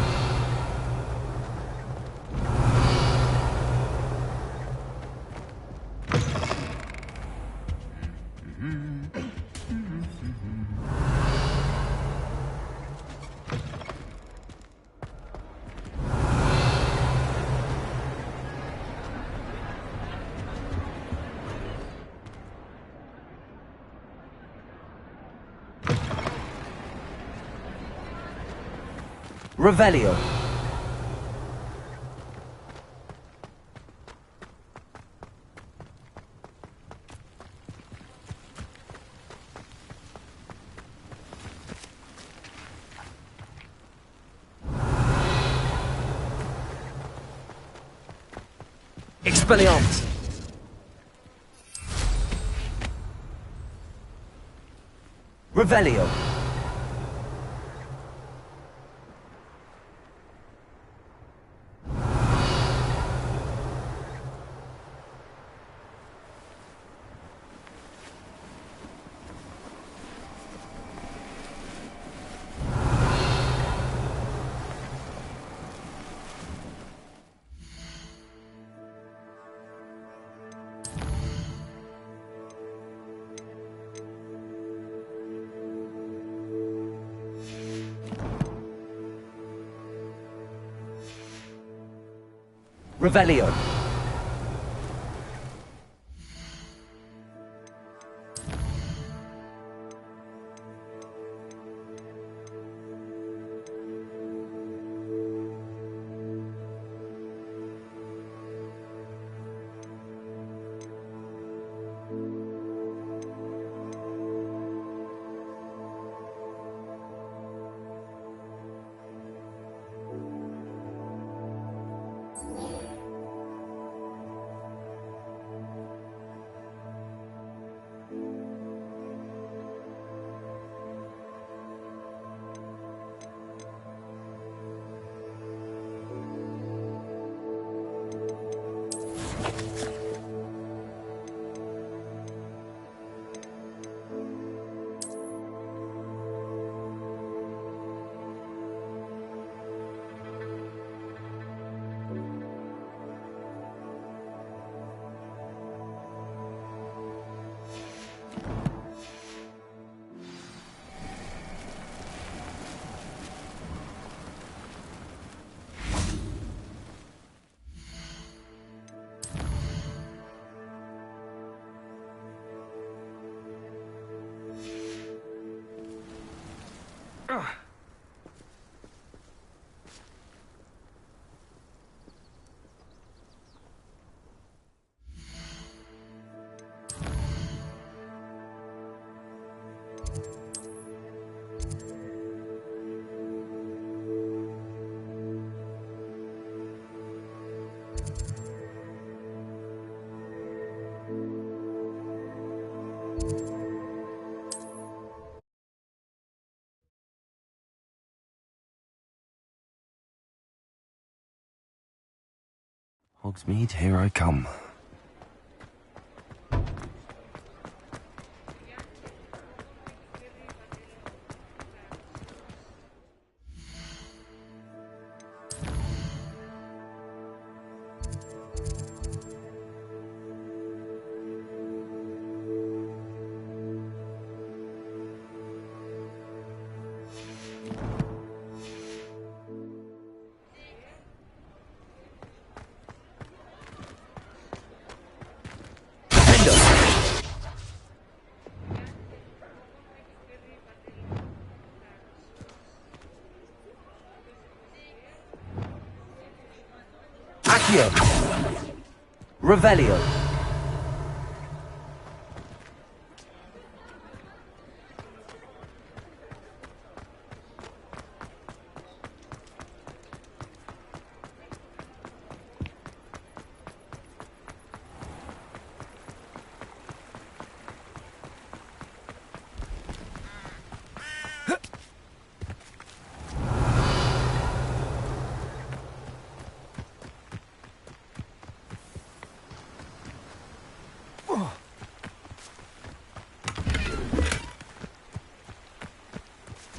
Revelio. Expelliarmus. Revelio. Revelio. Hogsmeade, here I come. Accio. Revelio.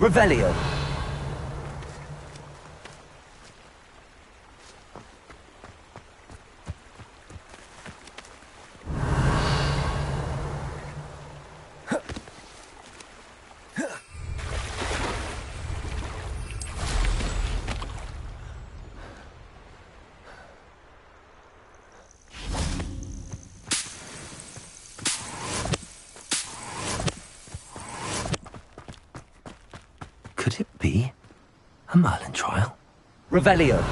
Revelio. Could it be a Merlin trial? Revelio.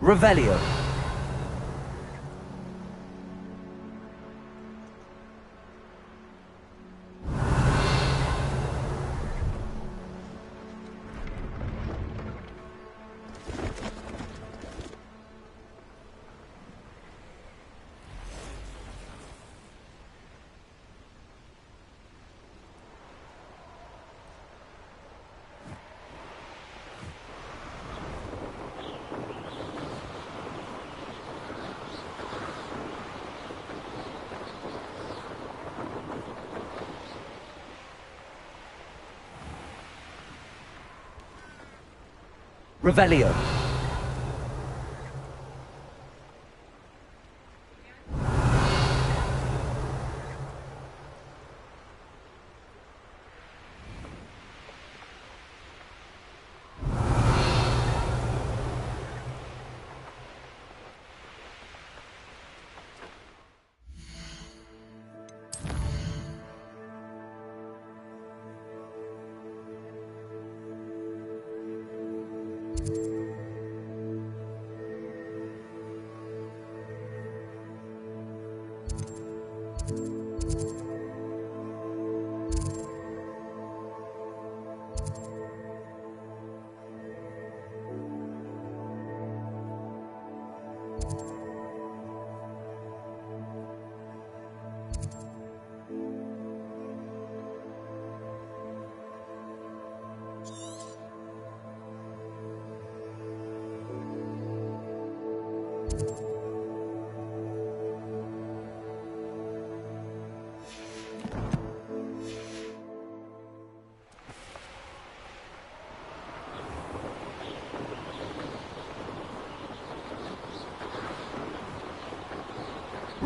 Revelio. Revelio.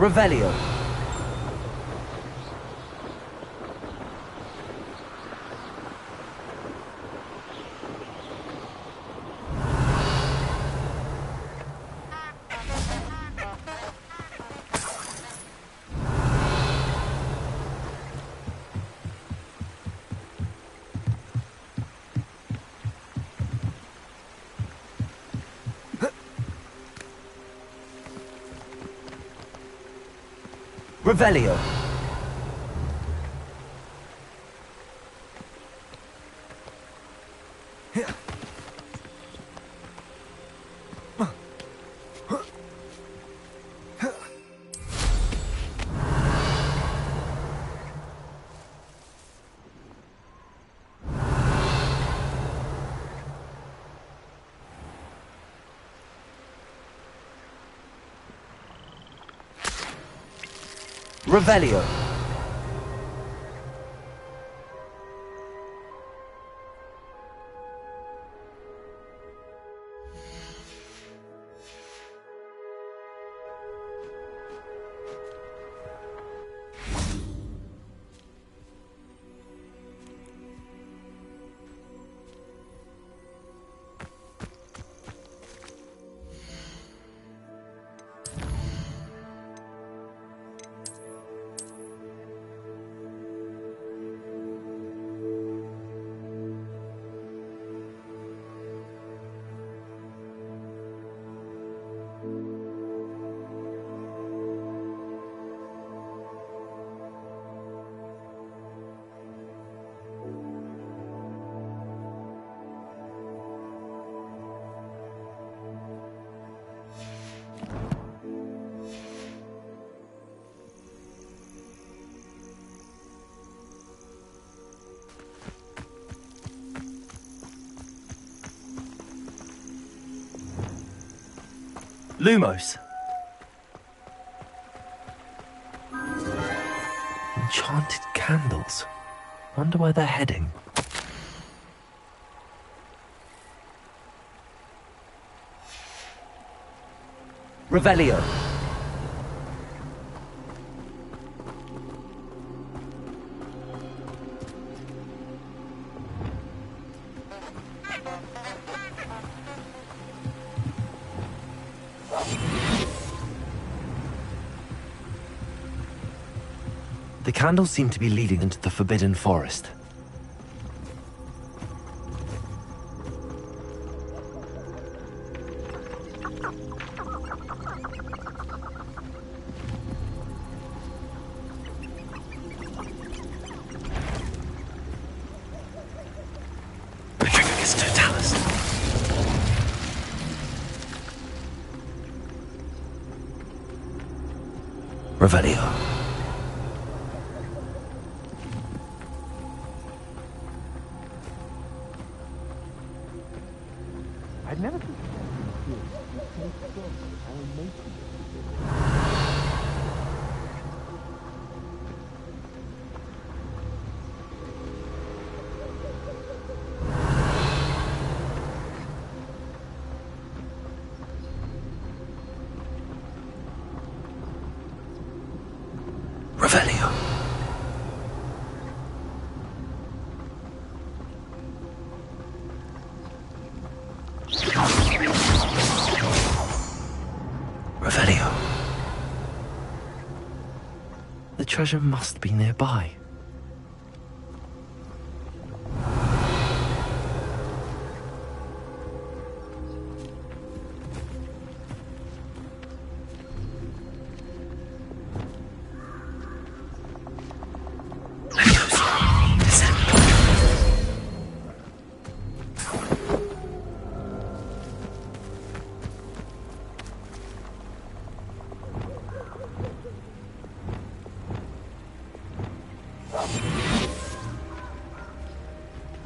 Revelio. Revelio. Revelio. Lumos. Enchanted candles. Wonder where they're heading. Revelio. The candles seem to be leading into the Forbidden Forest. Petrificus Totalis. Revelio. I'd never suspected this. You take strong. I will make you. Revelio. Revelio. The treasure must be nearby.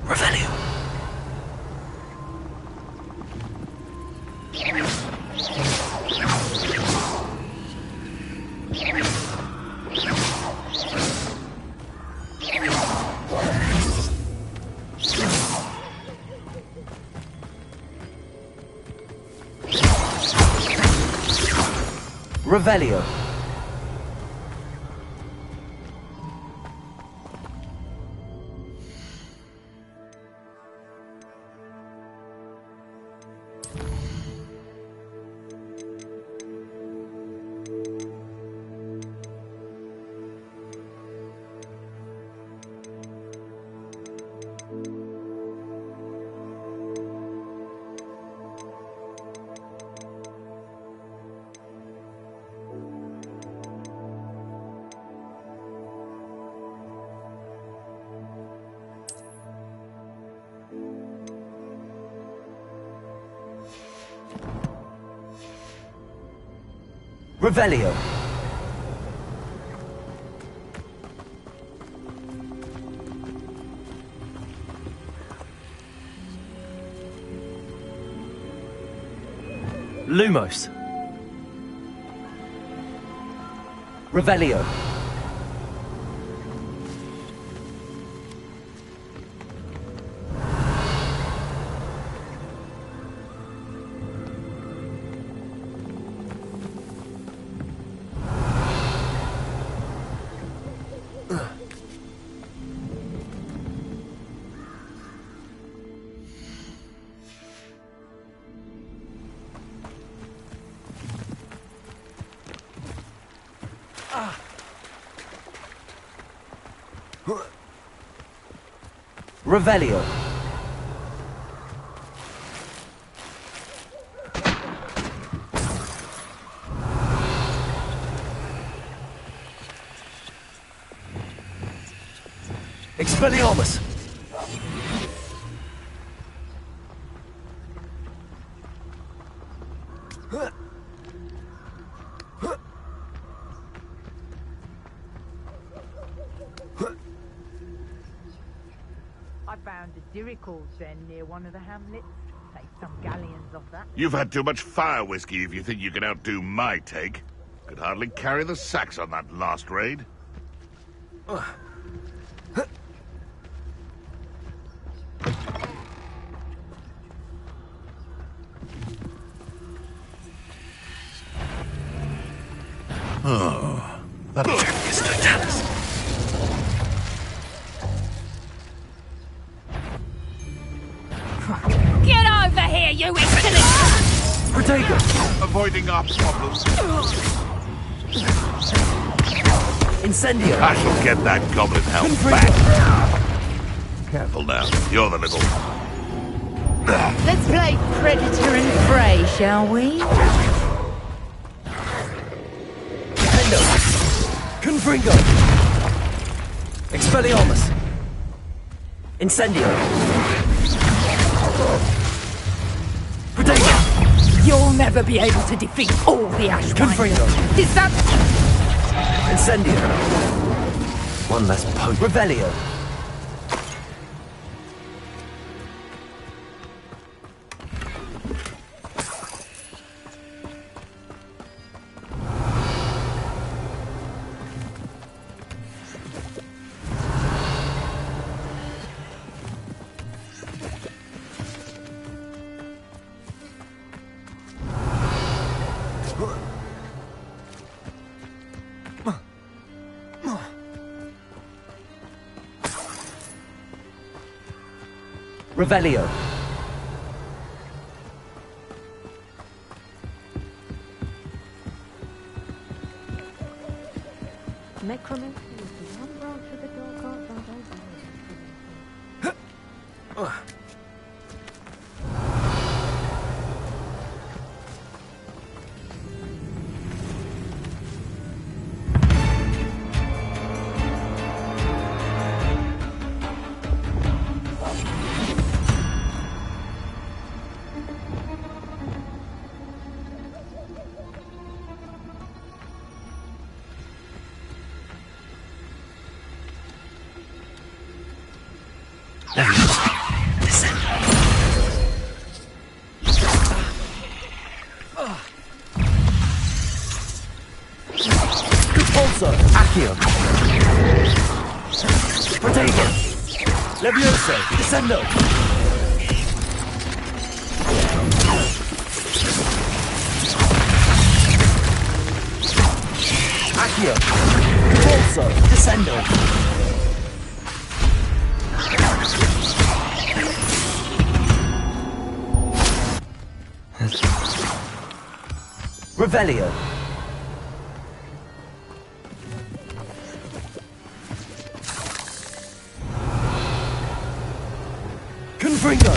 Revelio. Revelio. Revelio. Lumos. Revelio. Revelio. Expelliarmus. I found a Diricals then near one of the hamlets. Take some galleons off that. You've had too much fire whiskey if you think you can outdo my take. Could hardly carry the sacks on that last raid. Oh, that is Totalis. Get over here, you insolent! Protego. Avoiding our problems. Incendio. I shall get that goblin helm back. Careful now. You're the little... Let's play Predator and Prey, shall we? Nintendo. Confringo. Expelliarmus. Incendio. Protego. You'll never be able to defeat all the Ashwinders. Confringo. Is that... Incendio. One less poke. Revelio. Revelio. Necromancy is the one branch of the dark arts I don't know. Pulso. Accio. Protego. Levioso. Descendo. Accio. Pulso. Descendo. Revelio. Confringo.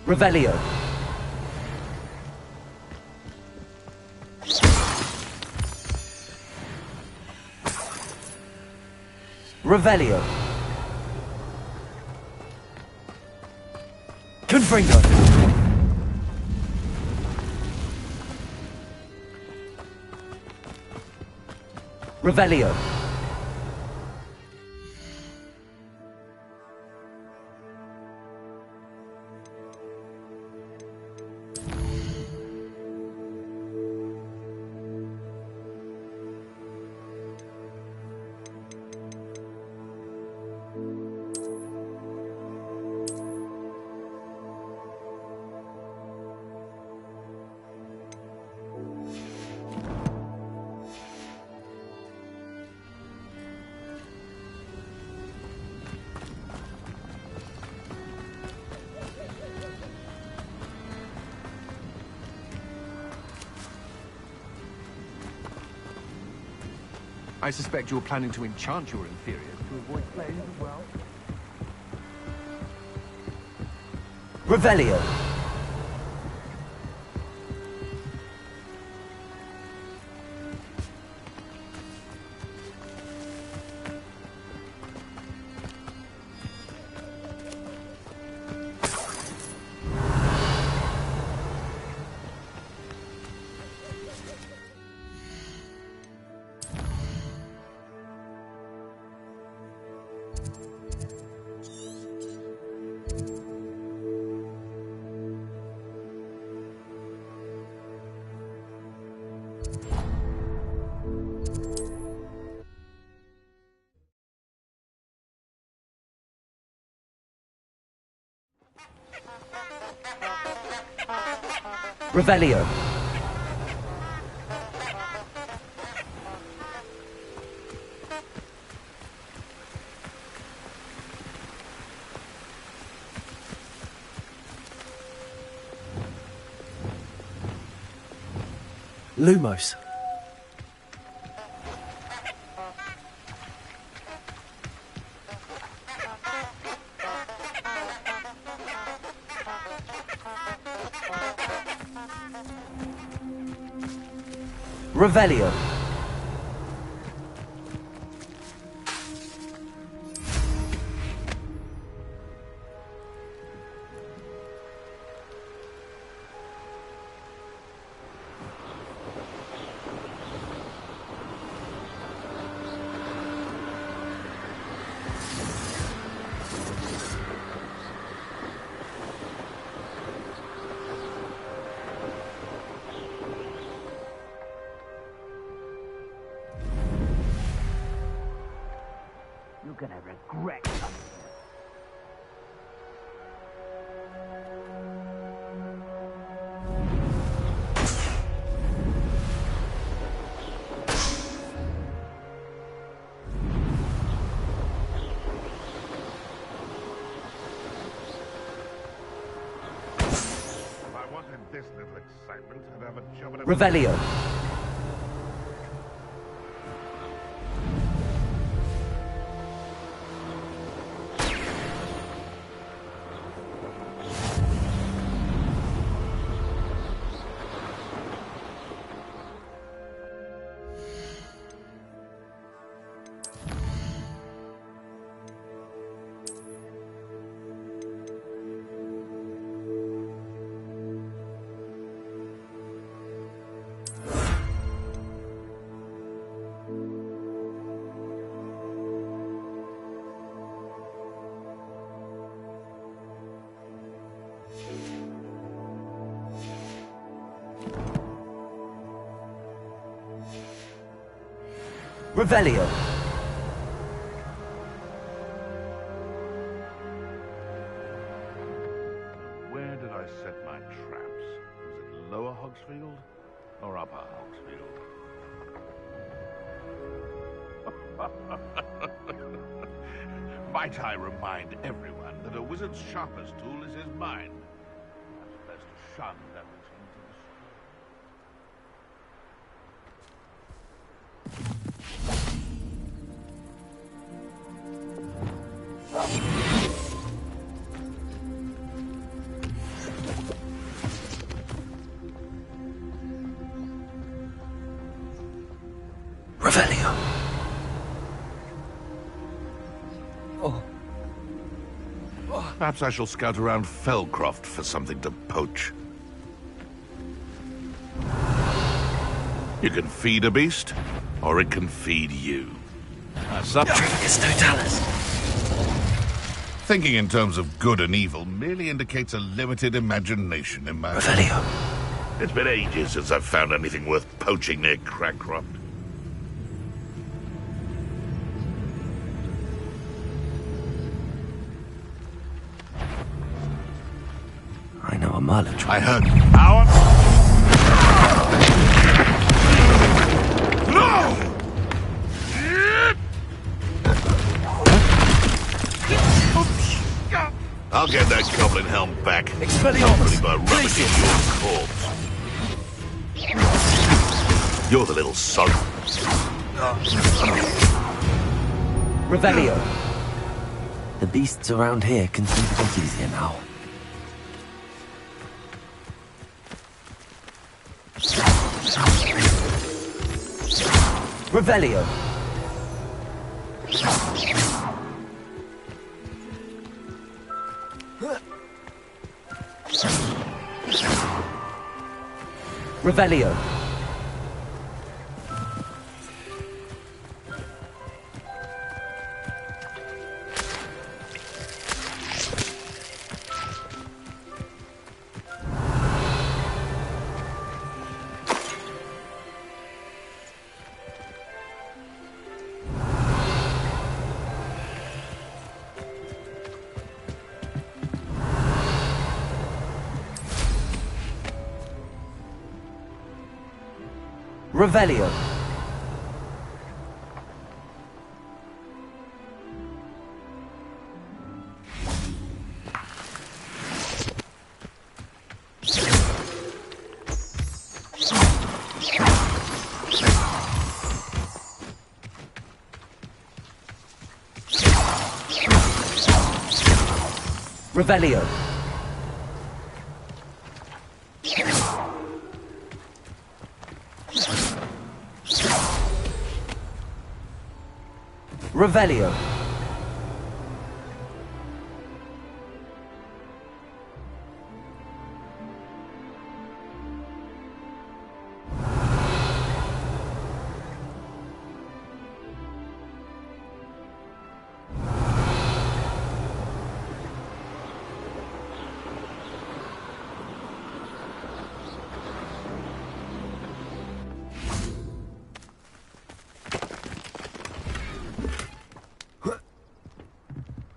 Revelio. Revelio. Confringo. Revelio. I suspect you're planning to enchant your inferiors to avoid flames as well. Revelio. Revelio. Lumos. Revelio. You're gonna regret something. If I wasn't this little excitement, I'd have a job at a... Revelio. Revelio. Where did I set my traps? Was it Lower Hogsfield or Upper Hogsfield? Might I remind everyone that a wizard's sharpest tool is his mind. Perhaps best shun everything to the Revelio. Perhaps I shall scout around Felcroft for something to poach. You can feed a beast, or it can feed you. That's up to It's Totalis. Thinking in terms of good and evil merely indicates a limited imagination in my... Revelio. It's been ages since I've found anything worth poaching near Crancroft. I know a Merlin tree. I heard power. No! I'll get that goblin helm back. Hopefully by rummaging your corpse. You're the little son. Revelio. The beasts around here can seem to get easier now. Revelio. Revelio. Revelio. Revelio. Revelio.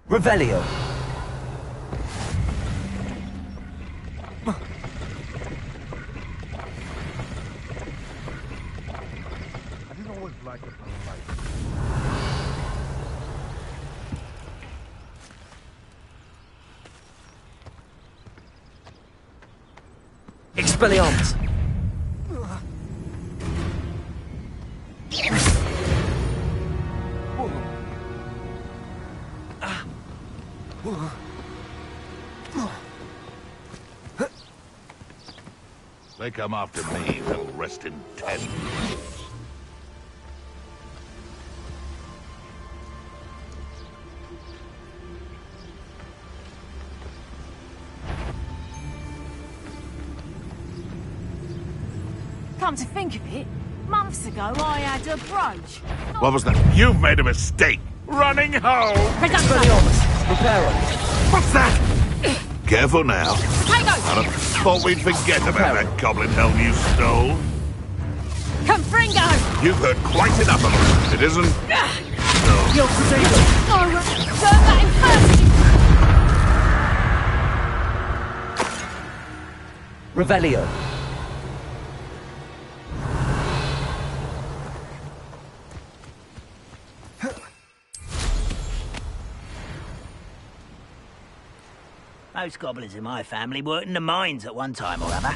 Revelio. I didn't always like it. Expelliarmus. They come after me, they'll rest in 10. Come to think of it, months ago I had a brooch. What was that? You've made a mistake. Running home. Expelliarmus. Reparo. What's that? Careful now. Potatoes! I thought we'd forget about that goblin helm you stole. Confringo! You've heard quite enough of it. It isn't... Your potato. Oh, burn that in first! Revelio. Most goblins in my family worked in the mines at one time or other.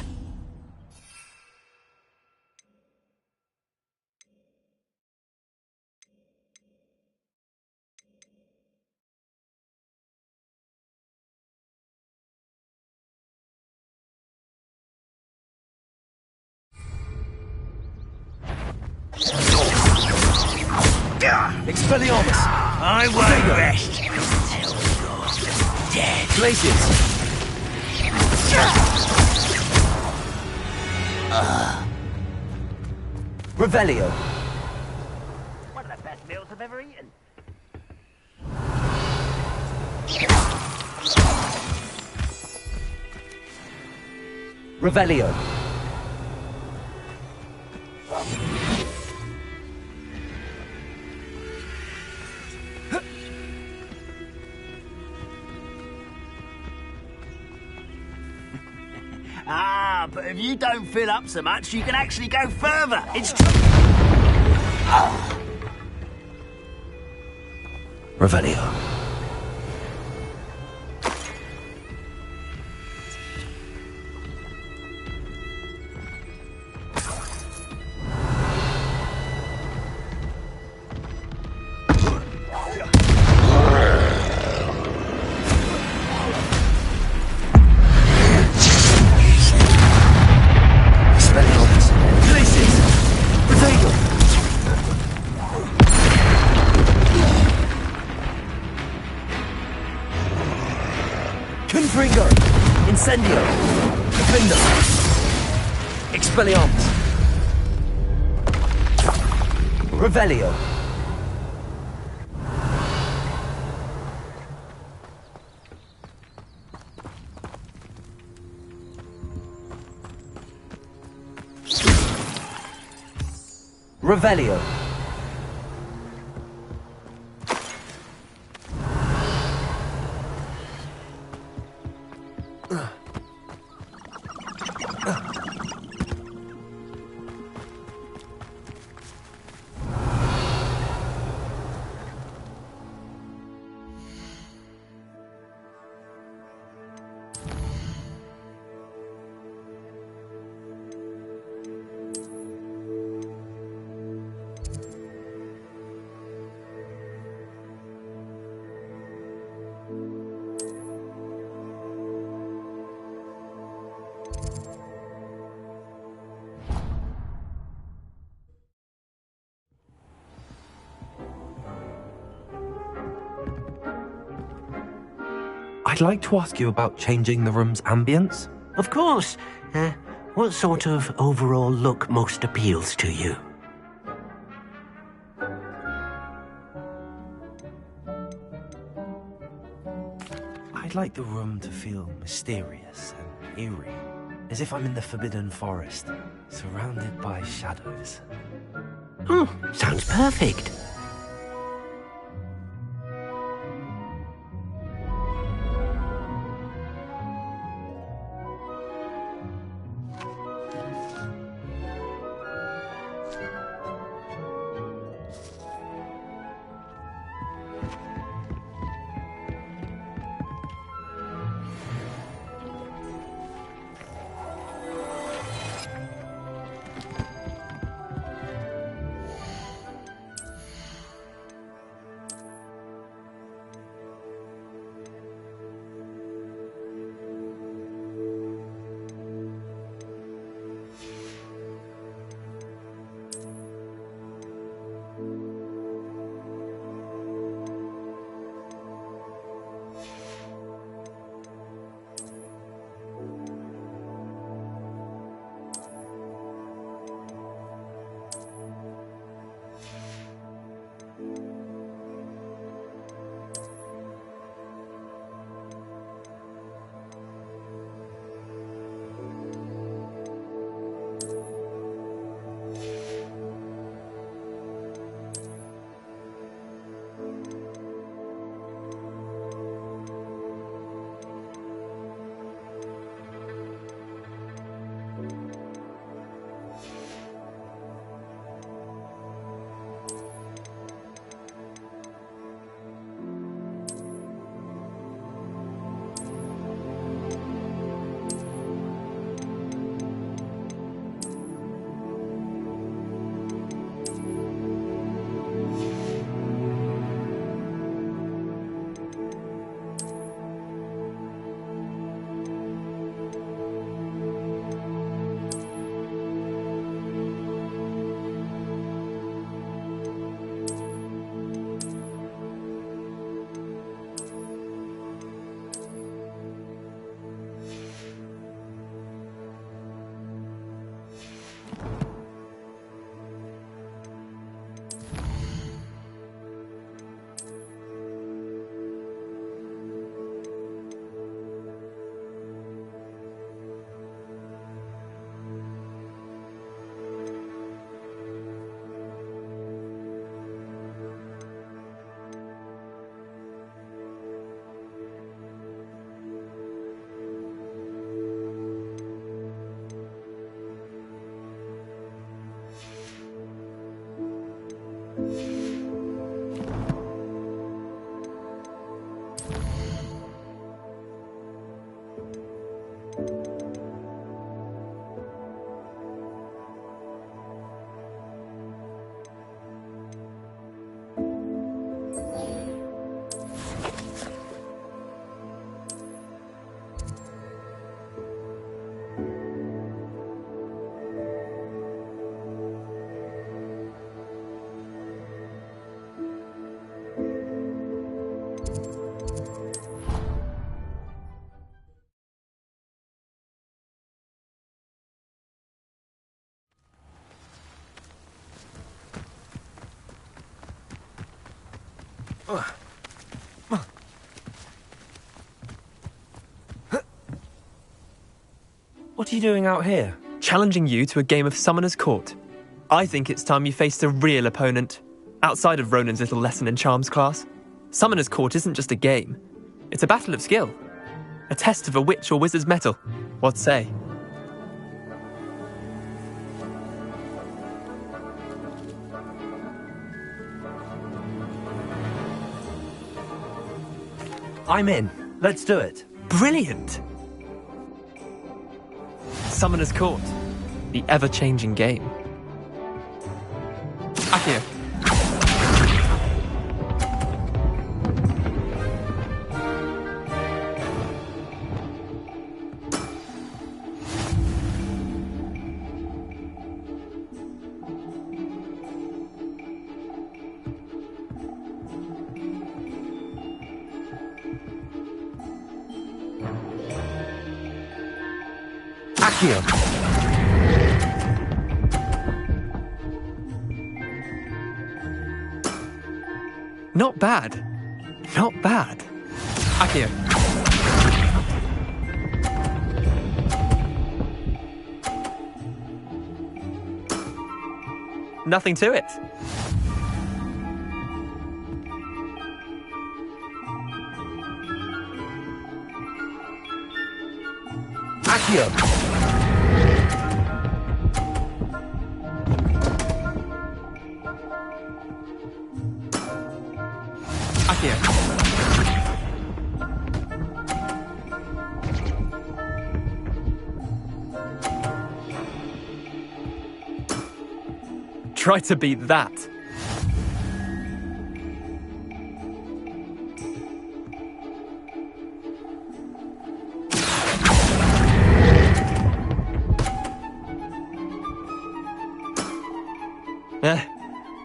Expelliarmus. I won't rest until you're dead. Glaciers. Revelio. One of the best meals I've ever eaten. Revelio. Ah, but if you don't fill up so much, you can actually go further. It's true. Revelio. Confringo. Incendio. Defender. Expelliarmus. Revelio. Revelio. I'd like to ask you about changing the room's ambience. Of course. What sort of overall look most appeals to you? I'd like the room to feel mysterious and eerie, as if I'm in the Forbidden Forest, surrounded by shadows. Oh, sounds perfect. What are you doing out here? Challenging you to a game of Summoner's Court. I think it's time you faced a real opponent, outside of Ronan's little lesson in charms class. Summoner's Court isn't just a game. It's a battle of skill. A test of a witch or wizard's mettle. What say? I'm in. Let's do it. Brilliant! Summoner's Court. The ever-changing game. Akio. Akio. Not bad. Not bad. Akio. Nothing to it. Akio. Try to beat that.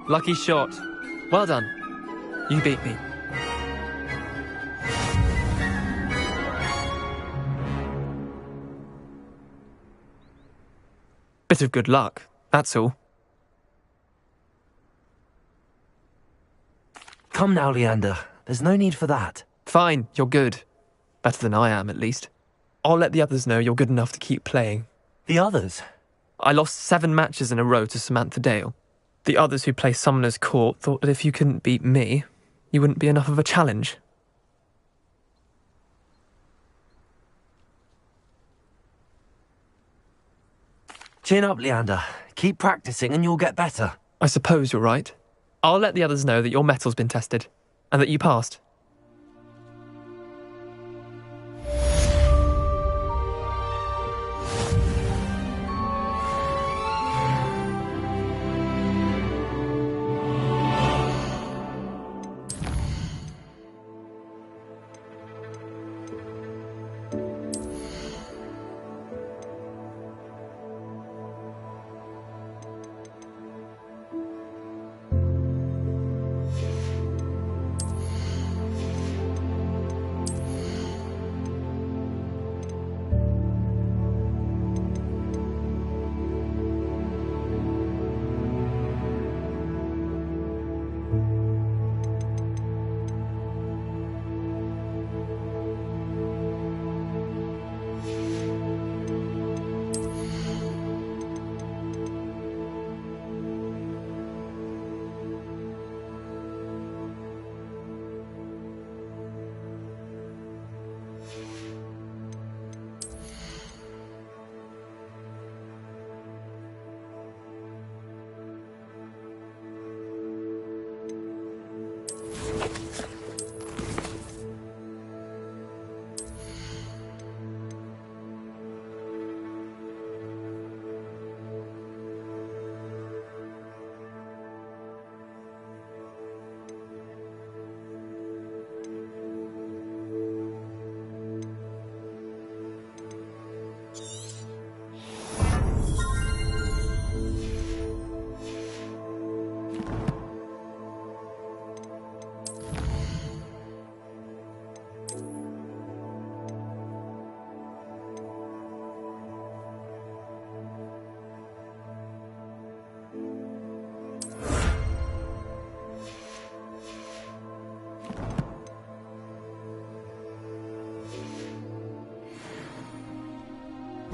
Lucky shot. Well done. You beat me. Bit of good luck, that's all. Come now, Leander. There's no need for that. Fine, you're good. Better than I am, at least. I'll let the others know you're good enough to keep playing. The others? I lost 7 matches in a row to Samantha Dale. The others who play Summoner's Court thought that if you couldn't beat me, you wouldn't be enough of a challenge. Chin up, Leander. Keep practicing and you'll get better. I suppose you're right. I'll let the others know that your metal's been tested, and that you passed.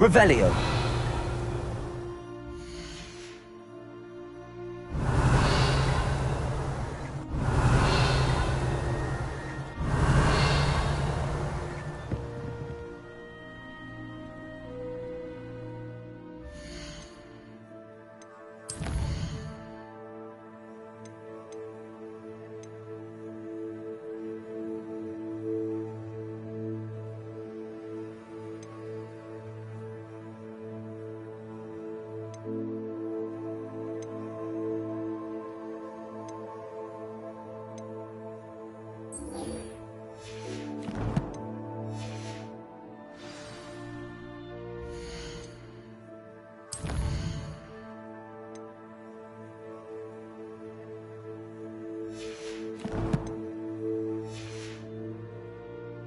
Revelio.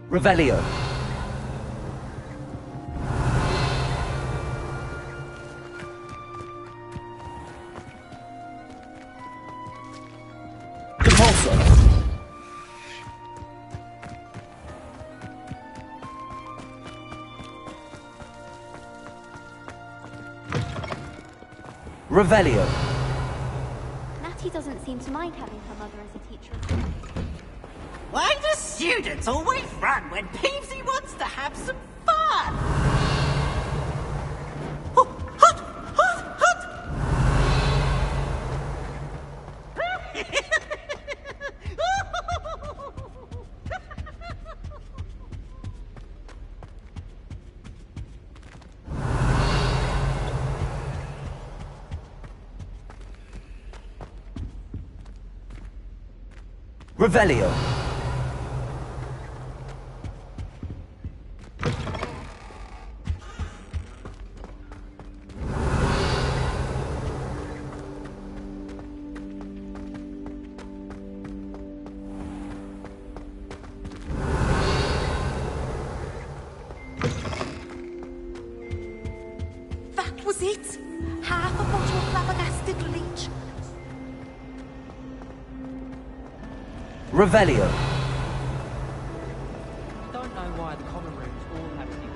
Revelio. Compulso. Revelio. Natty doesn't seem to mind having her mother as a teacher. Why do students always run when Peevesy wants to have some fun? Oh, hot, hot, hot! Revelio. That was it. Half a bottle of flabbergasted leech. Revelio. Don't know why the common rooms all have different.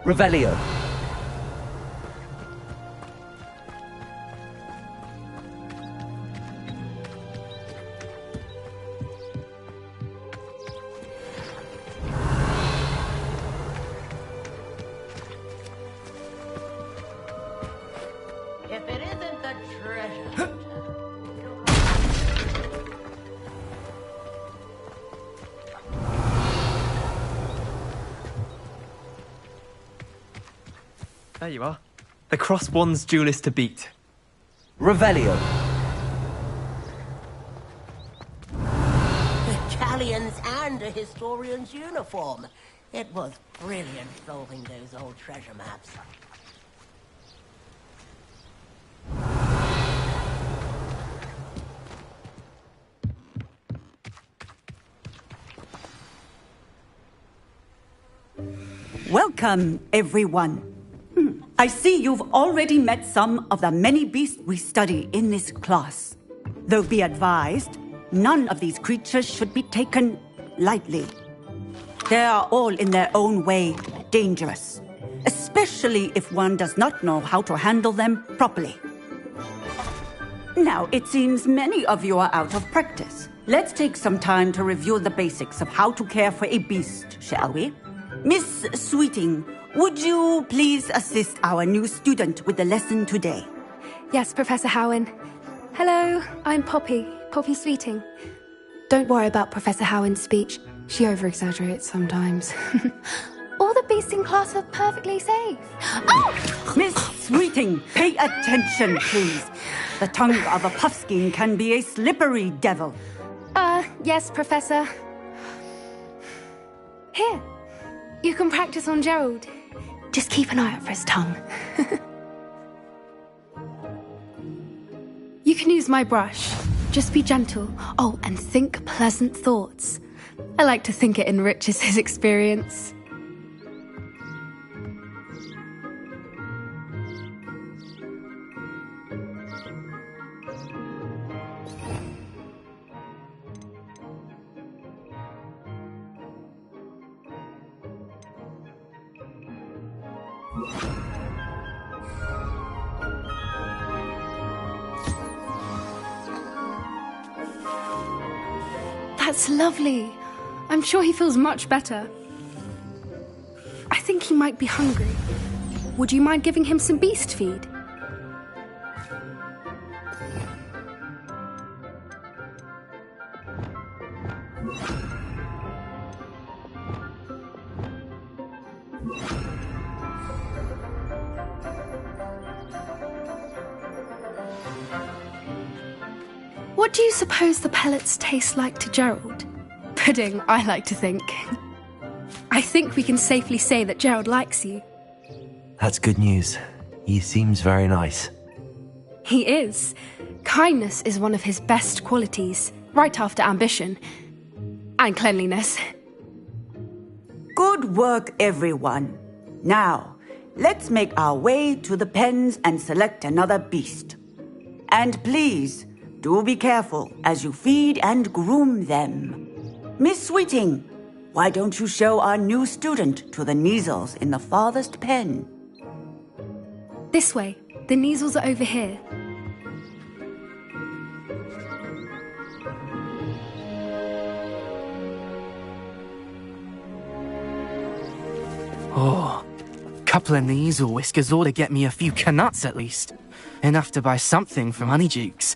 Revelio. If it isn't the treasure. There you are. The Cross Wands duelist to beat. Revelio. Italians and a historian's uniform. It was brilliant solving those old treasure maps. Welcome, everyone. I see you've already met some of the many beasts we study in this class. Though be advised, none of these creatures should be taken lightly. They are all in their own way dangerous, especially if one does not know how to handle them properly. Now, it seems many of you are out of practice. Let's take some time to review the basics of how to care for a beast, shall we? Miss Sweeting, would you please assist our new student with the lesson today? Yes, Professor Howen. Hello, I'm Poppy Sweeting. Don't worry about Professor Howen's speech. She over-exaggerates sometimes. All the beasts in class are perfectly safe. Oh! Miss Sweeting, pay attention, please. The tongue of a puffskein can be a slippery devil. Yes, Professor. Here, you can practice on Gerald. Just keep an eye out for his tongue. You can use my brush. Just be gentle. Oh, and think pleasant thoughts. I like to think it enriches his experience. That's lovely. I'm sure he feels much better. I think he might be hungry. Would you mind giving him some beast feed? What do you suppose the pellets taste like to Gerald? Pudding, I like to think. I think we can safely say that Gerald likes you. That's good news. He seems very nice. He is. Kindness is one of his best qualities, right after ambition. And cleanliness. Good work, everyone. Now, let's make our way to the pens and select another beast. And please, do be careful as you feed and groom them. Miss Sweeting, why don't you show our new student to the Kneazles in the farthest pen? This way. The Kneazles are over here. Oh, couple of Kneazle whiskers ought to get me a few canuts at least. Enough to buy something from Honeydukes.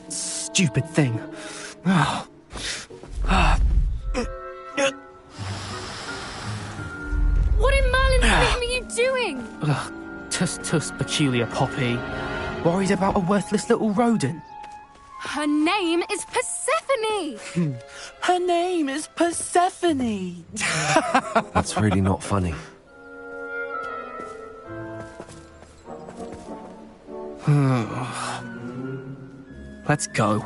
Stupid thing. What in Merlin's name are you doing? Tuss, peculiar Poppy. Worried about a worthless little rodent. Her name is Persephone! Her name is Persephone! That's really not funny. Let's go.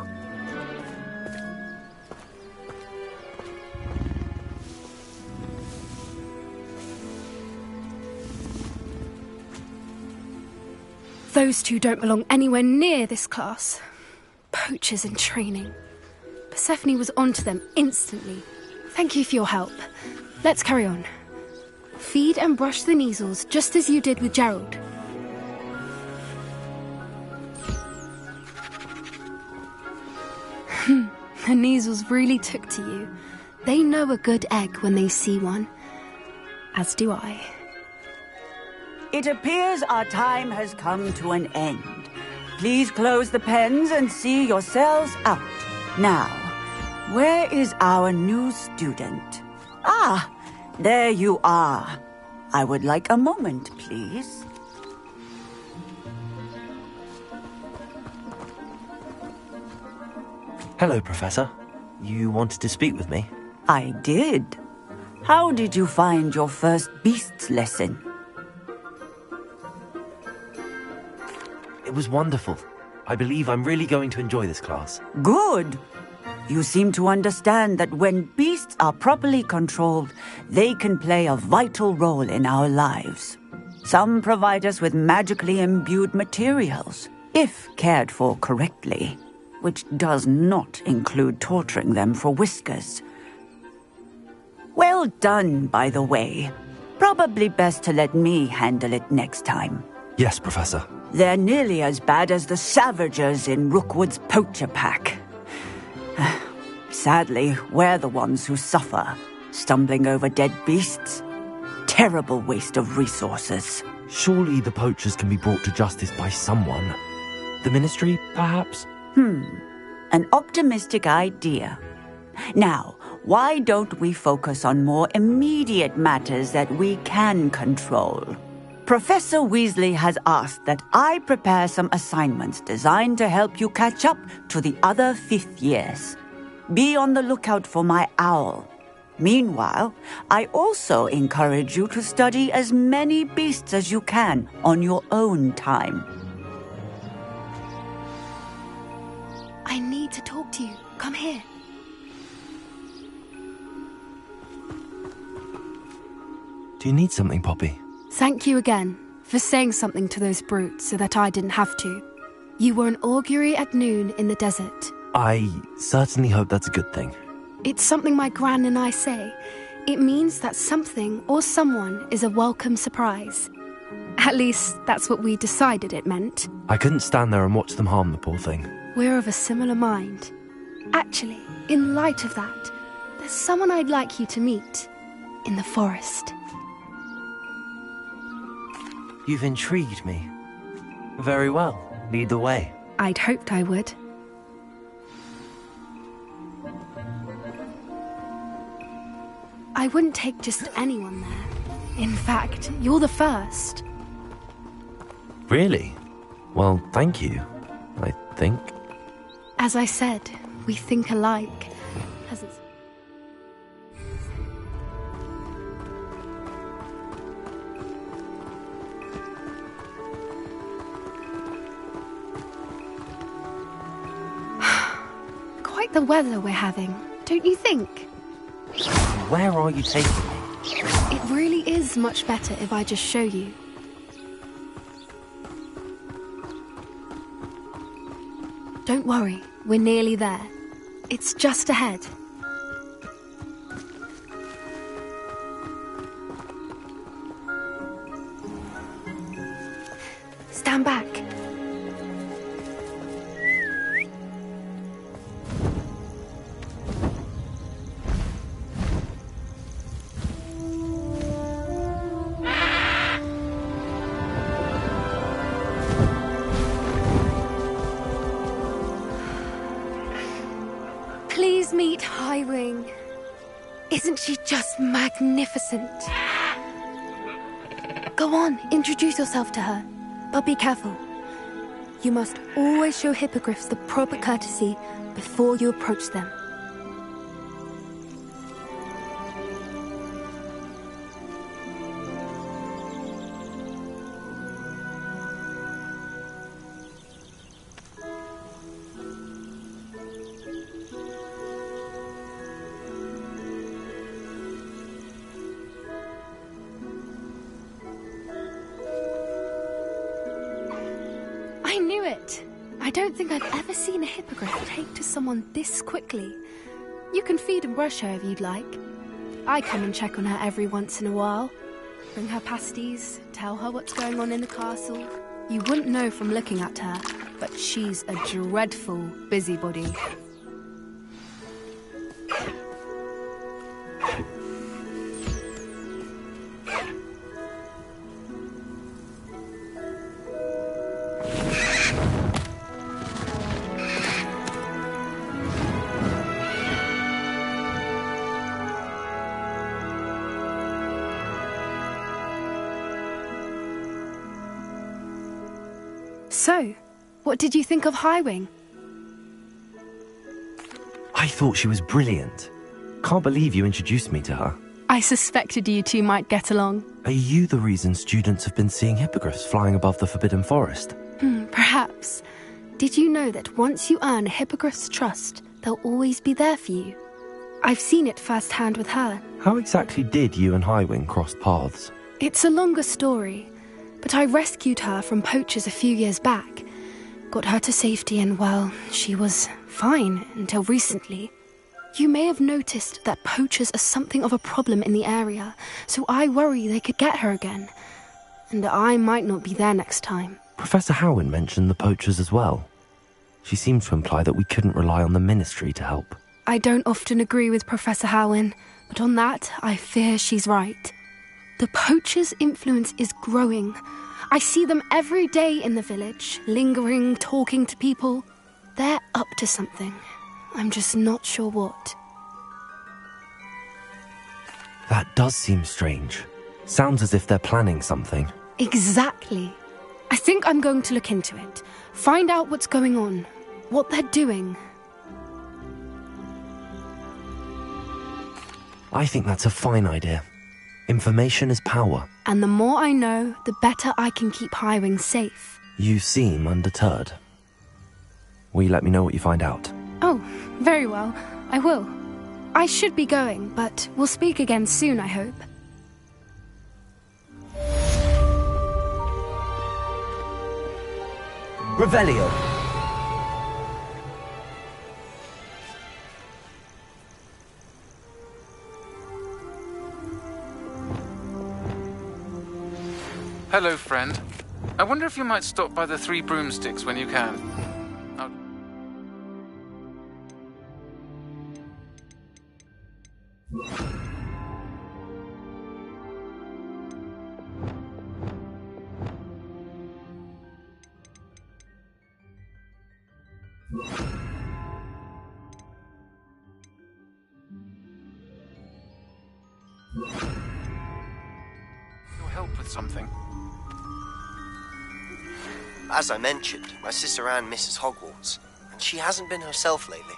Those two don't belong anywhere near this class. Poachers in training. Persephone was onto them instantly. Thank you for your help. Let's carry on. Feed and brush the Kneazles just as you did with Gerald. The Kneazles really took to you. They know a good egg when they see one. As do I. It appears our time has come to an end. Please close the pens and see yourselves out. Now, where is our new student? Ah, there you are. I would like a moment, please. Hello, Professor. You wanted to speak with me? I did. How did you find your first beasts lesson? It was wonderful. I believe I'm really going to enjoy this class. Good. You seem to understand that when beasts are properly controlled, they can play a vital role in our lives. Some provide us with magically imbued materials, if cared for correctly. which does not include torturing them for whiskers. Well done, by the way. Probably best to let me handle it next time. Yes, Professor. They're nearly as bad as the Savagers in Rookwood's poacher pack. Sadly, we're the ones who suffer, stumbling over dead beasts. Terrible waste of resources. Surely the poachers can be brought to justice by someone. The Ministry, perhaps? An optimistic idea. Now, why don't we focus on more immediate matters that we can control? Professor Weasley has asked that I prepare some assignments designed to help you catch up to the other 5th years. Be on the lookout for my owl. Meanwhile, I also encourage you to study as many beasts as you can on your own time. I need to talk to you. Come here. Do you need something, Poppy? Thank you again for saying something to those brutes so that I didn't have to. You were an augury at noon in the desert. I certainly hope that's a good thing. It's something my gran and I say. It means that something or someone is a welcome surprise. At least, that's what we decided it meant. I couldn't stand there and watch them harm the poor thing. We're of a similar mind. Actually, in light of that, there's someone I'd like you to meet. In the forest. You've intrigued me. Very well. Lead the way. I'd hoped I would. I wouldn't take just anyone there. In fact, you're the first. Really? Well, thank you, I think. As I said, we think alike. As it's... Quite the weather we're having, don't you think? Where are you taking me? It really is much better if I just show you. Don't worry, we're nearly there. It's just ahead. Stand back. Please meet Highwing. Isn't she just magnificent? Go on, introduce yourself to her. But be careful. You must always show hippogriffs the proper courtesy before you approach them. I knew it! I don't think I've ever seen a hippogriff take to someone this quickly. You can feed and brush her if you'd like. I come and check on her every once in a while. Bring her pasties, tell her what's going on in the castle. You wouldn't know from looking at her, but she's a dreadful busybody. So, what did you think of Highwing? I thought she was brilliant. Can't believe you introduced me to her. I suspected you two might get along. Are you the reason students have been seeing hippogriffs flying above the Forbidden Forest? Perhaps. Did you know that once you earn a hippogriff's trust, they'll always be there for you? I've seen it firsthand with her. How exactly did you and Highwing cross paths? It's a longer story, but I rescued her from poachers a few years back. got her to safety, and well, she was fine until recently. You may have noticed that poachers are something of a problem in the area, so I worry they could get her again. And I might not be there next time. Professor Howen mentioned the poachers as well. She seemed to imply that we couldn't rely on the Ministry to help. I don't often agree with Professor Howen, but on that, I fear she's right. The poachers' influence is growing. I see them every day in the village, lingering, talking to people. They're up to something. I'm just not sure what. That does seem strange. Sounds as if they're planning something. Exactly. I think I'm going to look into it. Find out what's going on, what they're doing. I think that's a fine idea. Information is power. And the more I know, the better I can keep Highwing safe. You seem undeterred. Will you let me know what you find out? Oh, very well. I will. I should be going, but we'll speak again soon, I hope. Revelio. Hello, friend. I wonder if you might stop by the Three Broomsticks when you can. Your help with something. As I mentioned, my sister Anne misses Hogwarts, and she hasn't been herself lately.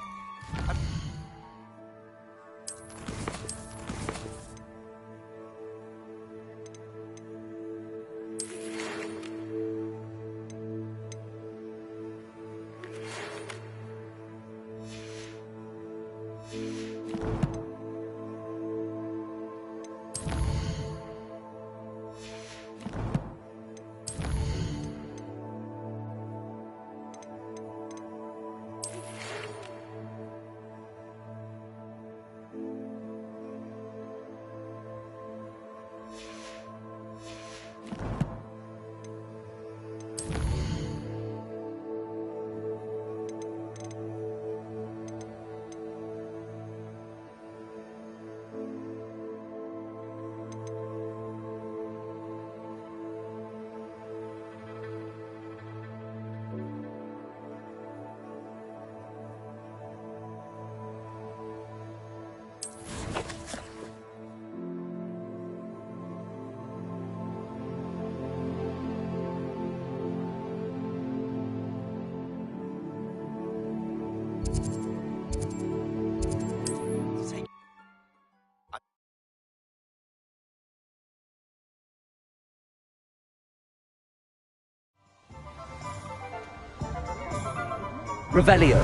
Revelio.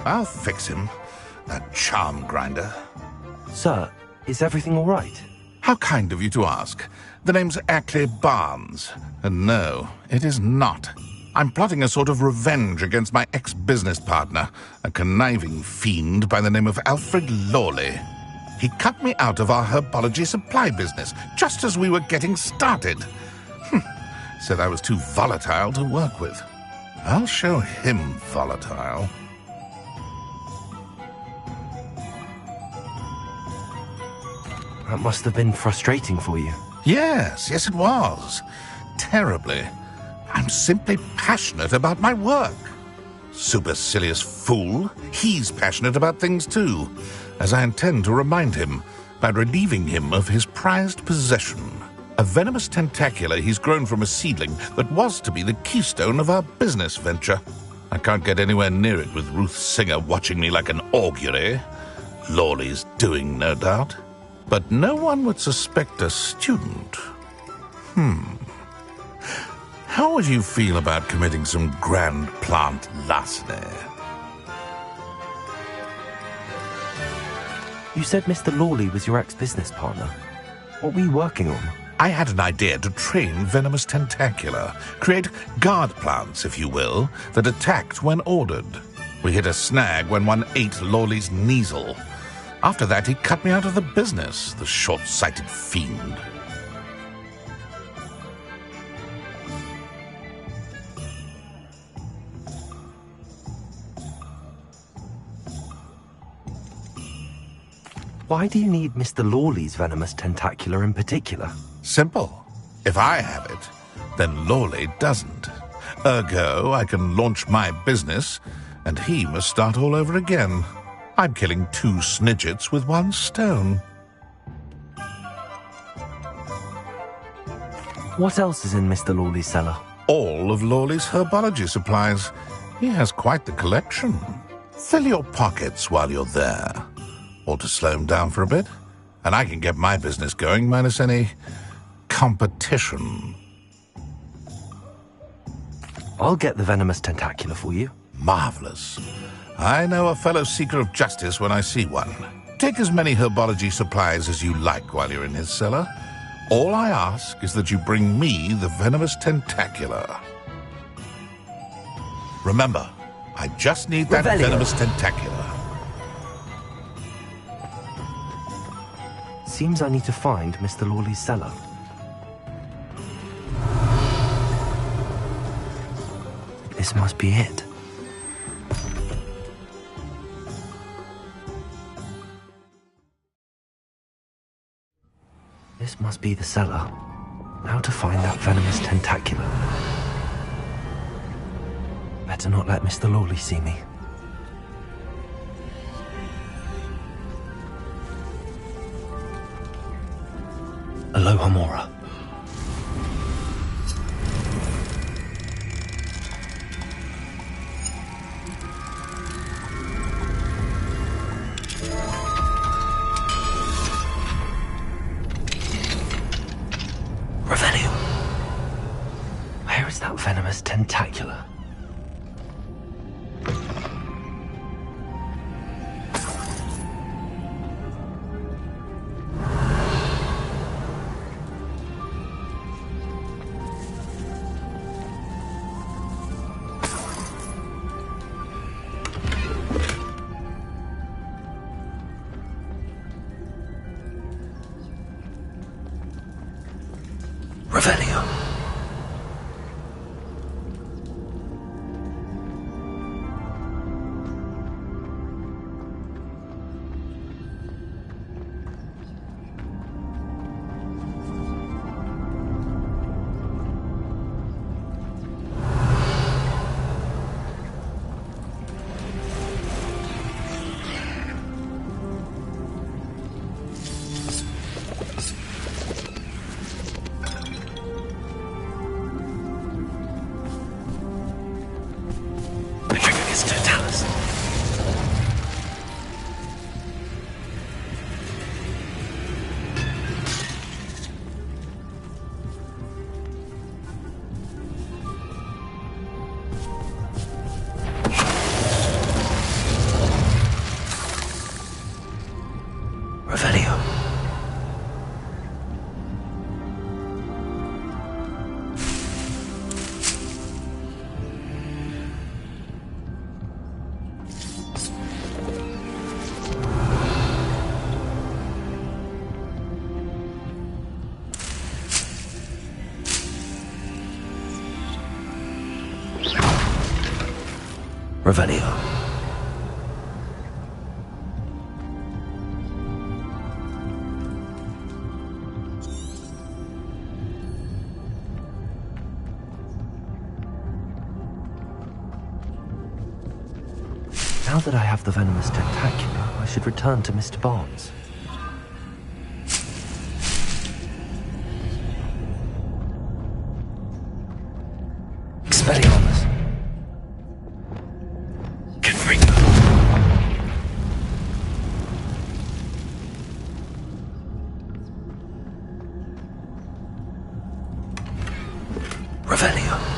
I'll fix him. That charm grinder. Sir, is everything all right? How kind of you to ask. The name's Ackley Barnes. And no, it is not. I'm plotting a sort of revenge against my ex-business partner, a conniving fiend by the name of Alfred Lawley. He cut me out of our herbology supply business just as we were getting started. Said I was too volatile to work with. I'll show him volatile. That must have been frustrating for you. Yes, it was. Terribly. I'm simply passionate about my work. Supercilious fool. He's passionate about things too, as I intend to remind him by relieving him of his prized possession. A venomous tentacula he's grown from a seedling that was to be the keystone of our business venture. I can't get anywhere near it with Ruth Singer watching me like an augury. Lawley's doing, no doubt. But no one would suspect a student. How would you feel about committing some grand plant larceny? You said Mr. Lawley was your ex-business partner. What were you working on? I had an idea to train venomous tentacula, create guard plants, if you will, that attacked when ordered. We hit a snag when one ate Lawley's Kneasel. After that, he cut me out of the business, the short-sighted fiend. Why do you need Mr. Lawley's venomous tentacula in particular? Simple. If I have it, then Lawley doesn't. Ergo, I can launch my business, and he must start all over again. I'm killing 2 snidgets with 1 stone. What else is in Mr. Lawley's cellar? All of Lawley's herbology supplies. He has quite the collection. Fill your pockets while you're there. Or to slow him down for a bit, and I can get my business going minus any competition. I'll get the venomous tentacula for you. Marvelous. I know a fellow seeker of justice when I see one. Take as many herbology supplies as you like while you're in his cellar. All I ask is that you bring me the venomous tentacula. Remember, I just need that venomous tentacula. Seems I need to find Mr. Lawley's cellar. This must be it. This must be the cellar. Now to find that venomous tentacula. Better not let Mr. Lawley see me. Aloha Mora. Revelio. Where is that venomous tentacula? Revelio. Revelio. Now that I have the venomous tentacula, I should return to Mr. Barnes. Expelliarmus. Confringo. Revelio.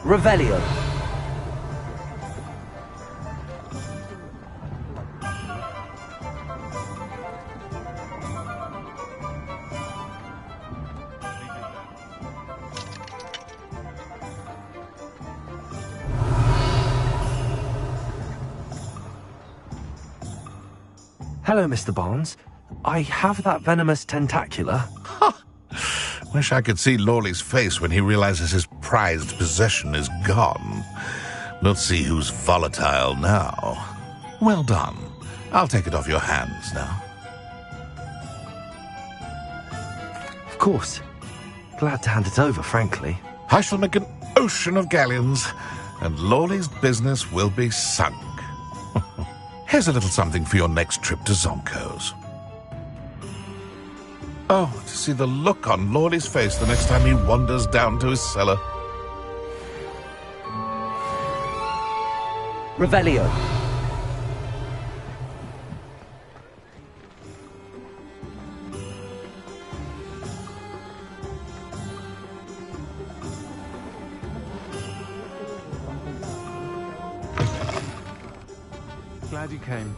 Revelio. Hello, Mr. Barnes. I have that venomous tentacula. Wish I could see Lawley's face when he realizes his prized possession is gone. We'll see who's volatile now. Well done. I'll take it off your hands now. Of course. Glad to hand it over, frankly. I shall make an ocean of galleons, and Lawley's business will be sunk. Here's a little something for your next trip to Zonko's. Oh, to see the look on Lawley's face the next time he wanders down to his cellar. Revelio. Glad you came.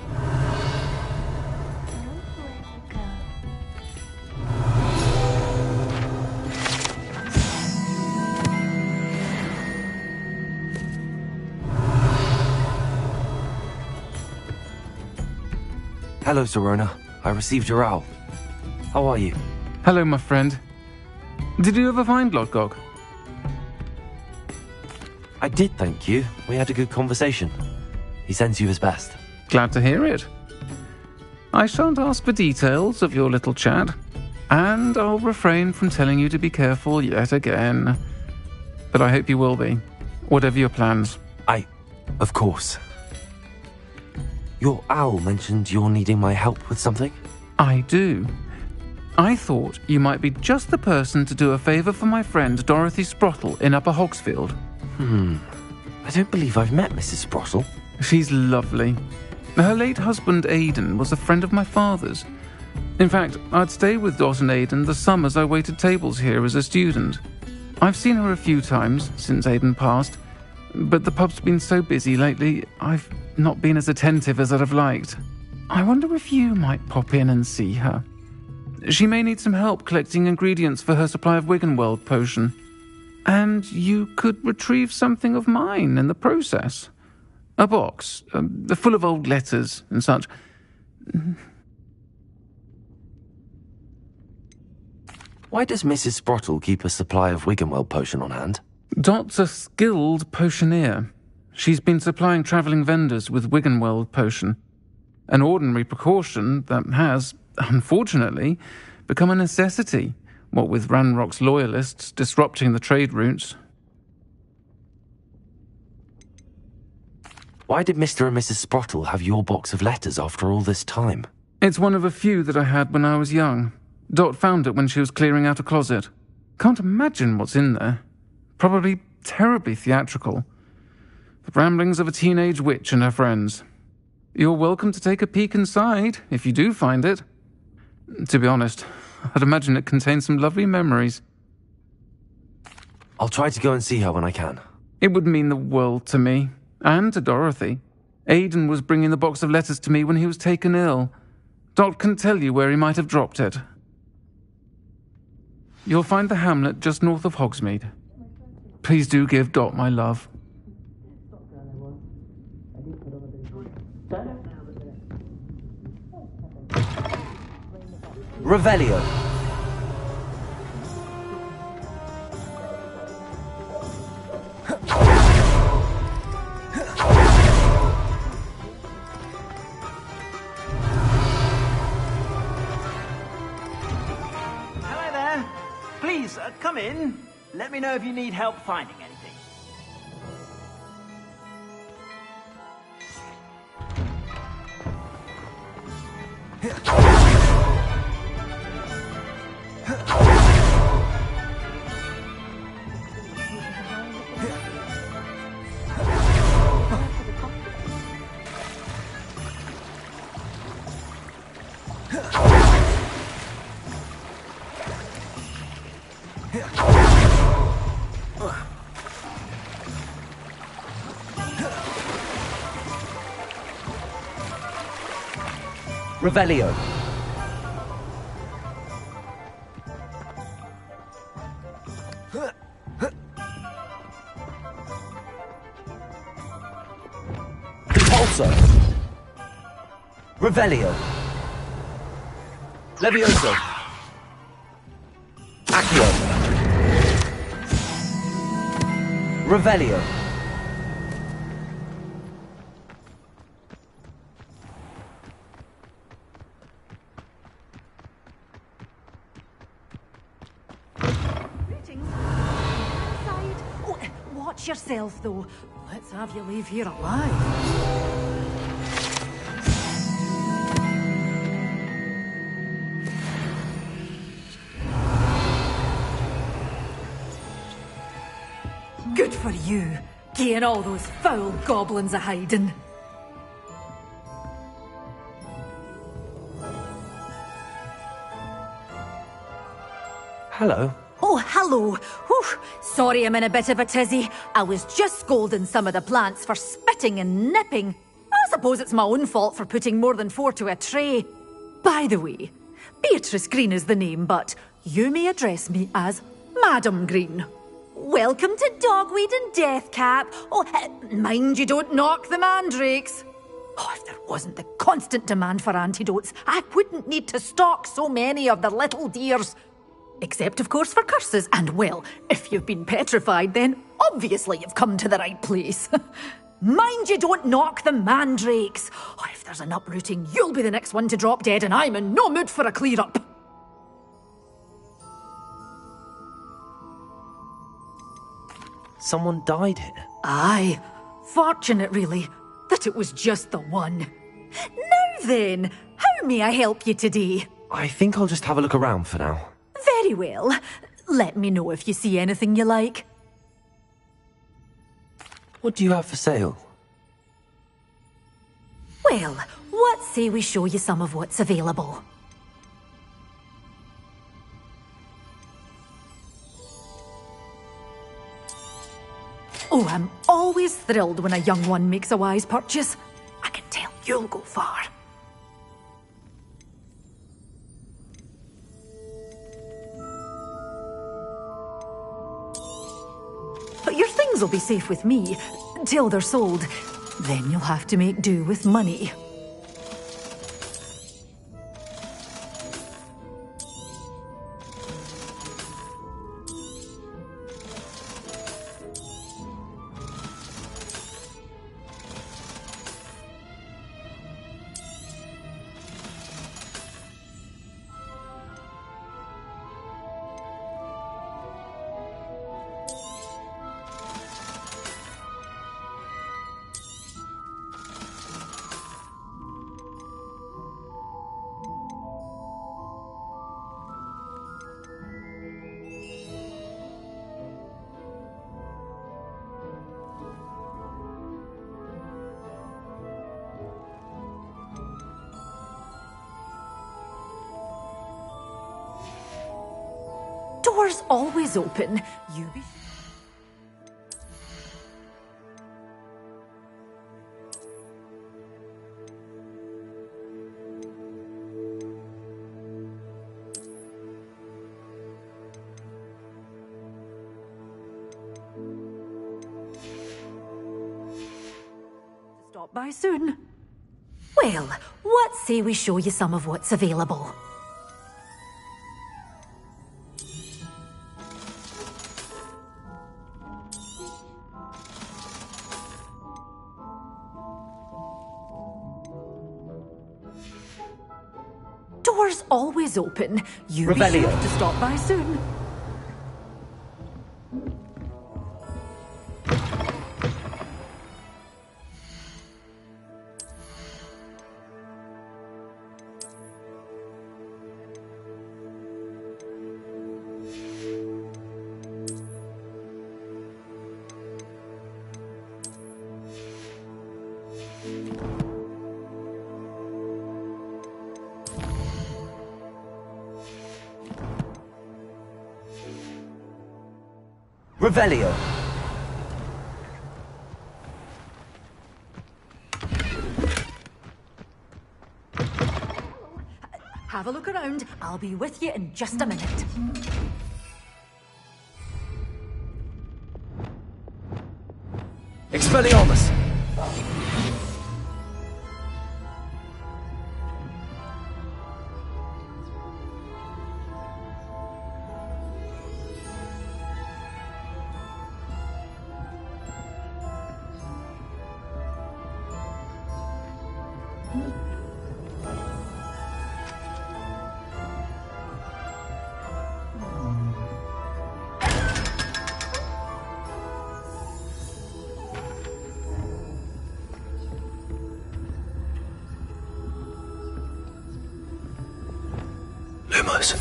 Hello, Serona. I received your owl. How are you? Hello, my friend. Did you ever find Lodgok? I did, thank you. We had a good conversation. He sends you his best. Glad to hear it. I shan't ask for details of your little chat, and I'll refrain from telling you to be careful yet again. But I hope you will be, whatever your plans. Of course. Your owl mentioned you're needing my help with something? I do. I thought you might be just the person to do a favour for my friend Dorothy Sprottle in Upper Hogsfield. I don't believe I've met Mrs. Sprottle. She's lovely. Her late husband Aidan was a friend of my father's. In fact, I'd stay with Dot and Aidan the summers I waited tables here as a student. I've seen her a few times since Aidan passed, but the pub's been so busy lately, I've not been as attentive as I'd have liked. I wonder if you might pop in and see her. She may need some help collecting ingredients for her supply of Wiggenweld potion. And you could retrieve something of mine in the process. A box, full of old letters and such. Why does Mrs. Sprottle keep a supply of Wiggenweld potion on hand? Dot's a skilled potioneer. She's been supplying travelling vendors with Wiggenweld potion. An ordinary precaution that has, unfortunately, become a necessity, what with Ranrock's loyalists disrupting the trade routes. Why did Mr. and Mrs. Sprottle have your box of letters after all this time? It's one of a few that I had when I was young. Dot found it when she was clearing out a closet. Can't imagine what's in there. Probably terribly theatrical. The ramblings of a teenage witch and her friends. You're welcome to take a peek inside, if you do find it. To be honest, I'd imagine it contains some lovely memories. I'll try to go and see her when I can. It would mean the world to me, and to Dorothy. Aidan was bringing the box of letters to me when he was taken ill. Dot can tell you where he might have dropped it. You'll find the hamlet just north of Hogsmeade. Please do give Dot my love. Revelio. Hello there. Please, come in. Let me know if you need help finding anything. Revelio. Compulso. Revelio. Levioso. Accio. Revelio. Watch yourself, though. Let's have you leave here alive. Good for you, getting all those foul goblins a-hiding. Hello. Oh, hello. Whew. Sorry I'm in a bit of a tizzy. I was just scolding some of the plants for spitting and nipping. I suppose it's my own fault for putting more than 4 to a tray. By the way, Beatrice Green is the name, but you may address me as Madam Green. Welcome to Dogweed and Deathcap. Oh, mind you don't knock the mandrakes. Oh, if there wasn't the constant demand for antidotes, I wouldn't need to stock so many of the little dears. Except, of course, for curses. And, well, if you've been petrified, then obviously you've come to the right place. Mind you don't knock the mandrakes. Oh, if there's an uprooting, you'll be the next one to drop dead, and I'm in no mood for a clear-up. Someone died here. Aye. Fortunate, really, that it was just the one. Now then, how may I help you today? I think I'll just have a look around for now. Very well. Let me know if you see anything you like. What do you have for sale? Well, what say we show you some of what's available? Oh, I'm always thrilled when a young one makes a wise purchase. I can tell you'll go far. But your things will be safe with me, till they're sold. Then you'll have to make do with money. Doors always open. You be... stop by soon. Well, what say we show you some of what's available? Doors always open. You be Revelio. sure to stop by soon. Revelio. Have a look around. I'll be with you in just a minute. Expelliarmus. Lumos.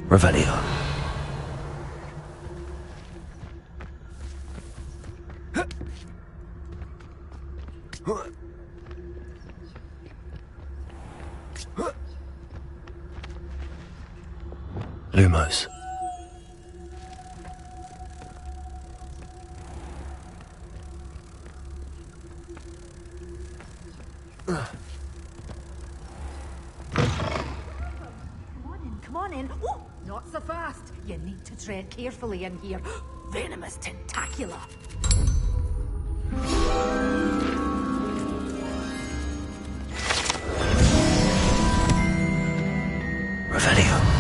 Revelio. Lumos. Come on in. Oh, not so fast. You need to tread carefully in here. Venomous tentacula. Revelio.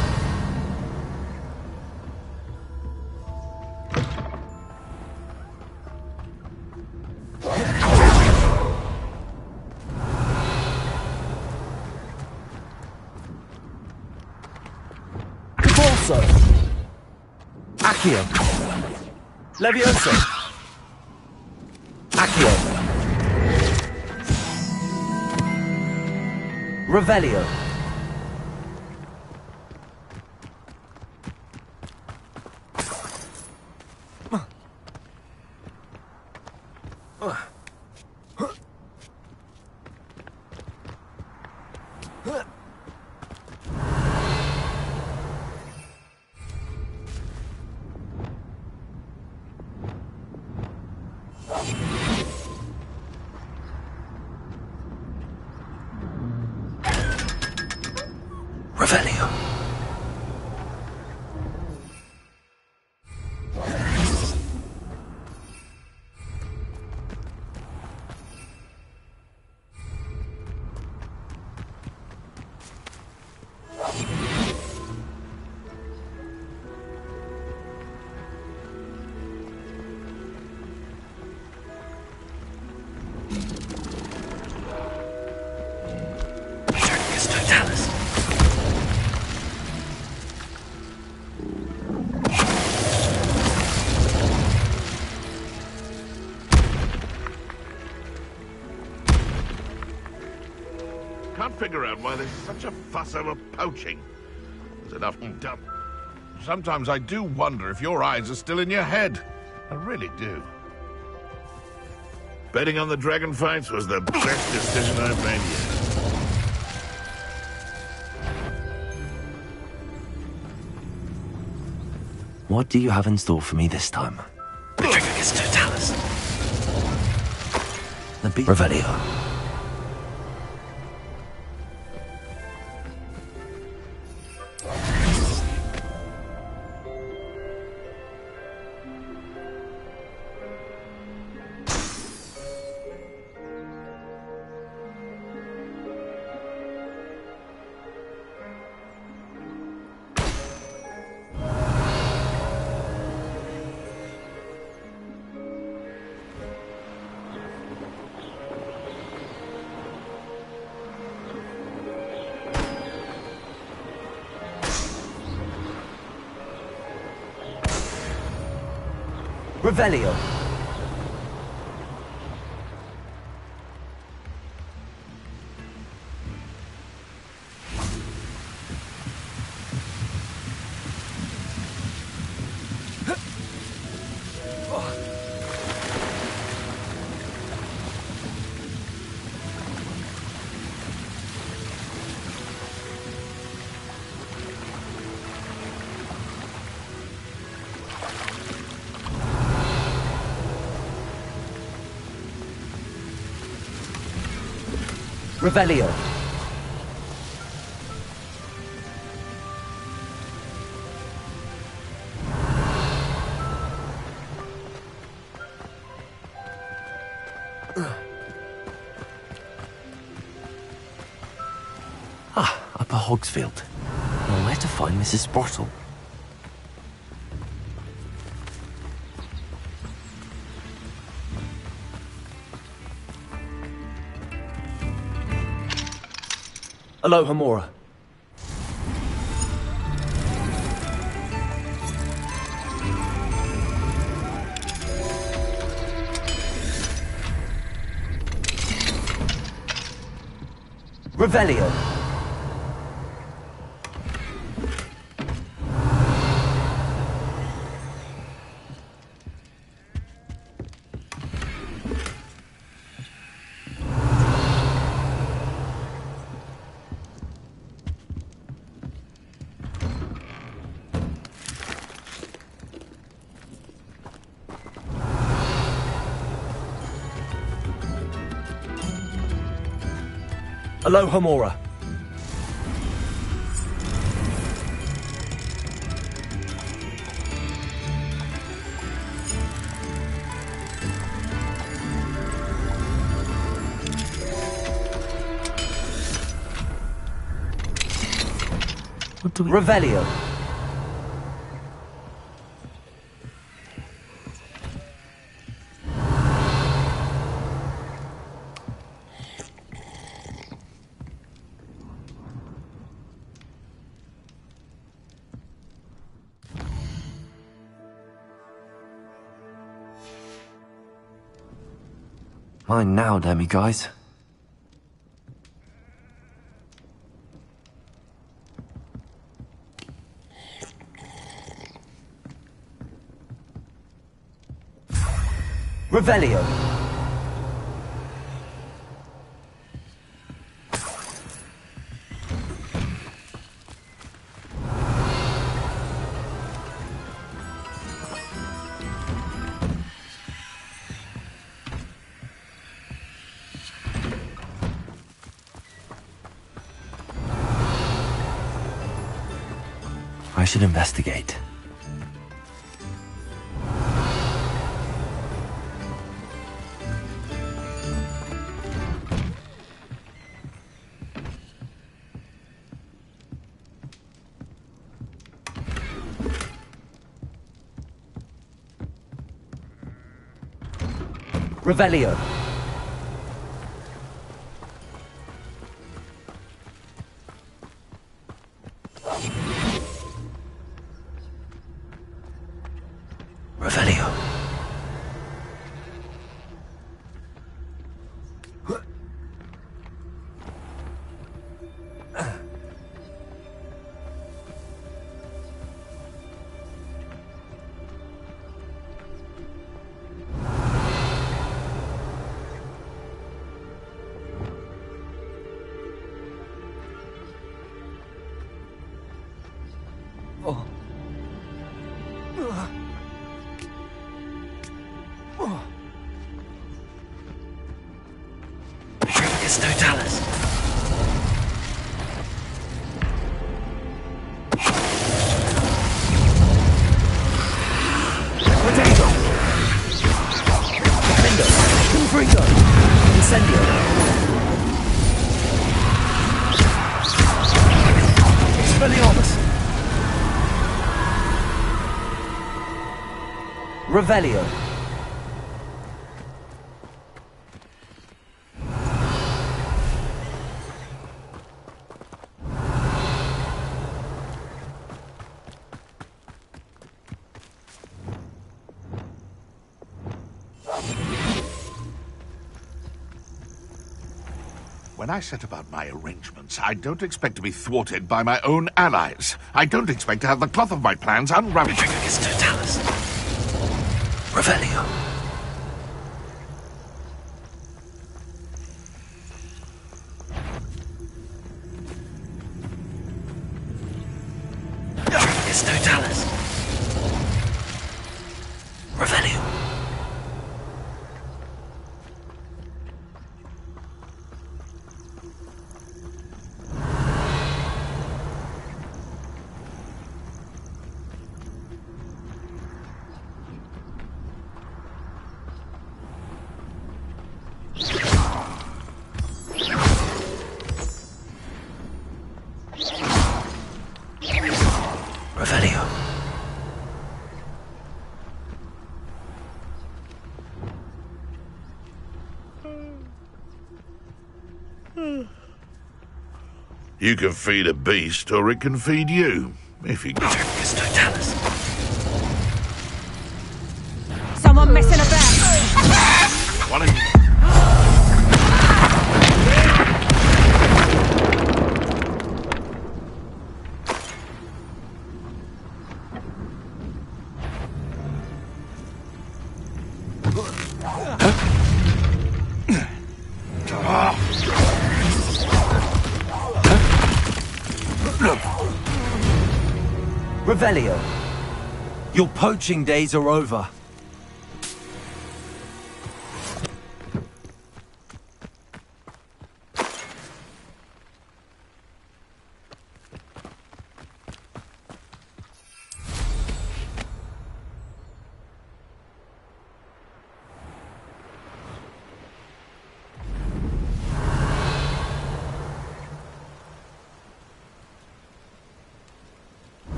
Convulso. Accio. Levioso. Accio. Revelio. Revelio. Can't figure out why there's such a fuss over poaching. There's enough dump. Sometimes I do wonder if your eyes are still in your head. I really do. Betting on the dragon fights was the best decision I've made yet. What do you have in store for me this time? Petrificus Totalis. The beat. Revelio. Revelio. Revelio. Upper Hogsfield. Well, where to find Mrs. Sprottle? Aloha Mora. Revelio. Aloha Mora. What do we... Revelio. Mine now, damn you guys. Revelio. I should investigate. Revelio. Revelio. Revelio. When I set about my arrangements, I don't expect to be thwarted by my own allies. I don't expect to have the cloth of my plans unraveled. It's Totalis. Revelio. It's Totalis. Revelio. Revelio. You can feed a beast, or it can feed you. If you... It's Totalis. Someone messing about! What is... Revelio. Your poaching days are over.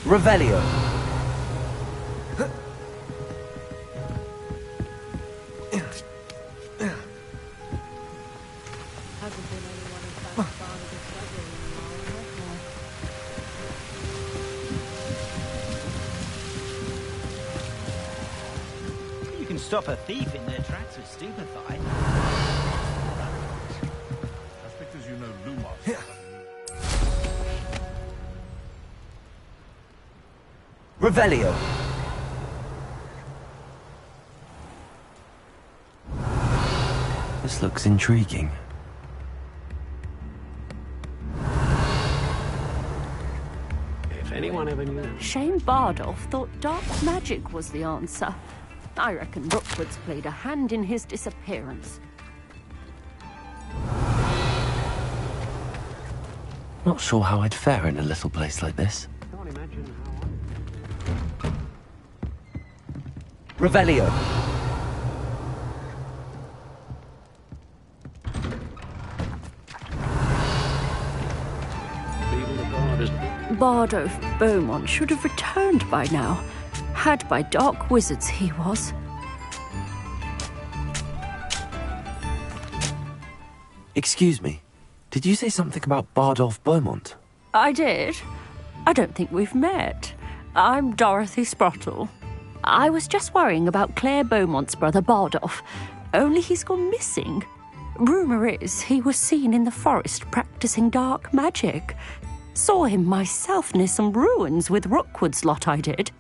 Revelio. You can stop a thief in their tracks with stupefy. That's because you know Lumos. Revelio. This looks intriguing. If anyone ever knew. Shane Bardolph thought dark magic was the answer. I reckon Rookwood's played a hand in his disappearance. Not sure how I'd fare in a little place like this. Can't imagine Revelio. Bardolph Beaumont should have returned by now. Had by dark wizards he was. Excuse me. Did you say something about Bardolph Beaumont? I did. I don't think we've met. I'm Dorothy Sprottle. I was just worrying about Claire Beaumont's brother Bardolph. Only he's gone missing. Rumour is he was seen in the forest practicing dark magic. Saw him myself near some ruins with Rookwood's lot, I did.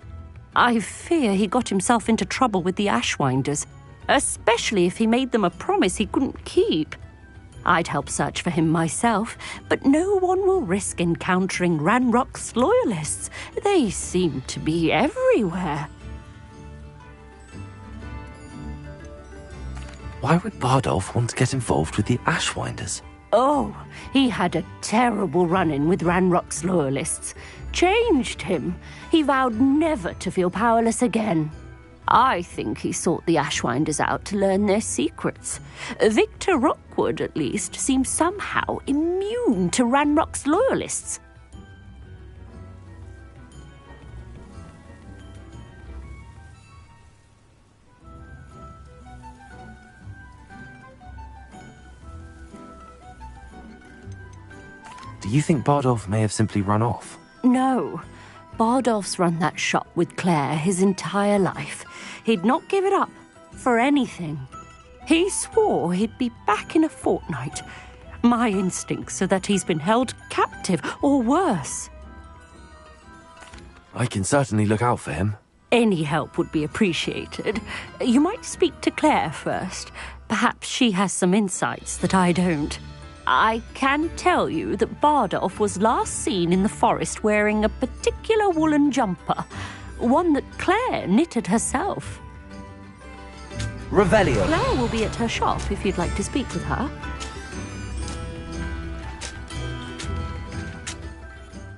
I fear he got himself into trouble with the Ashwinders, especially if he made them a promise he couldn't keep. I'd help search for him myself, but no one will risk encountering Ranrock's loyalists. They seem to be everywhere. Why would Bardolph want to get involved with the Ashwinders? Oh, he had a terrible run-in with Ranrock's loyalists. Changed him. He vowed never to feel powerless again. I think he sought the Ashwinders out to learn their secrets. Victor Rockwood, at least, seems somehow immune to Ranrock's loyalists. Do you think Bardolph may have simply run off? No. Bardolph's run that shop with Claire his entire life. He'd not give it up for anything. He swore he'd be back in a fortnight. My instincts are that he's been held captive, or worse. I can certainly look out for him. Any help would be appreciated. You might speak to Claire first. Perhaps she has some insights that I don't. I can tell you that Bardolph was last seen in the forest wearing a particular woolen jumper, one that Claire knitted herself. Revelio. Claire will be at her shop if you'd like to speak with her.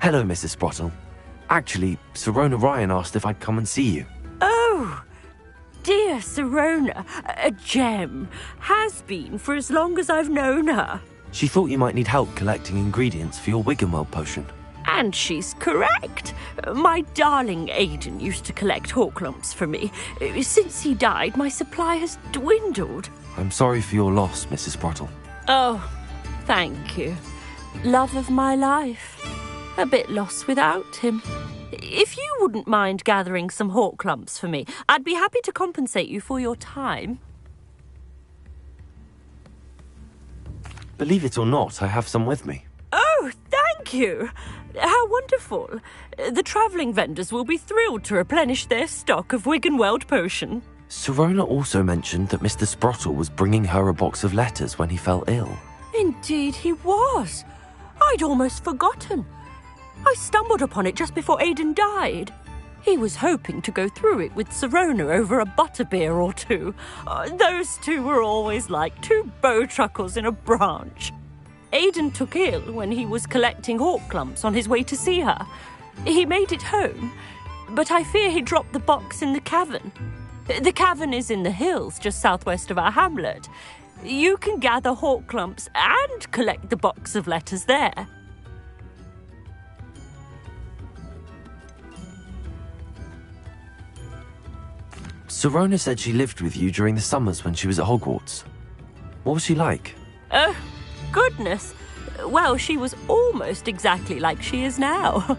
Hello, Mrs. Sprottle. Actually, Sirona Ryan asked if I'd come and see you. Oh, dear Sirona, a gem. Has been for as long as I've known her. She thought you might need help collecting ingredients for your Wiggenweld potion. And she's correct. My darling Aiden used to collect hawk lumps for me. Since he died, my supply has dwindled. I'm sorry for your loss, Mrs. Sprottle. Oh, thank you. Love of my life. A bit lost without him. If you wouldn't mind gathering some hawk lumps for me, I'd be happy to compensate you for your time. Believe it or not, I have some with me. Oh, thank you. How wonderful. The travelling vendors will be thrilled to replenish their stock of Wiggenweld potion. Sirona also mentioned that Mr. Sprottle was bringing her a box of letters when he fell ill. Indeed he was. I'd almost forgotten. I stumbled upon it just before Aiden died. He was hoping to go through it with Sirona over a butterbeer or two. Those two were always like two bowtruckles in a branch. Aiden took ill when he was collecting hawk clumps on his way to see her. He made it home, but I fear he dropped the box in the cavern. The cavern is in the hills just southwest of our hamlet. You can gather hawk clumps and collect the box of letters there. Sirona said she lived with you during the summers when she was at Hogwarts. What was she like? Oh, goodness. Well, she was almost exactly like she is now.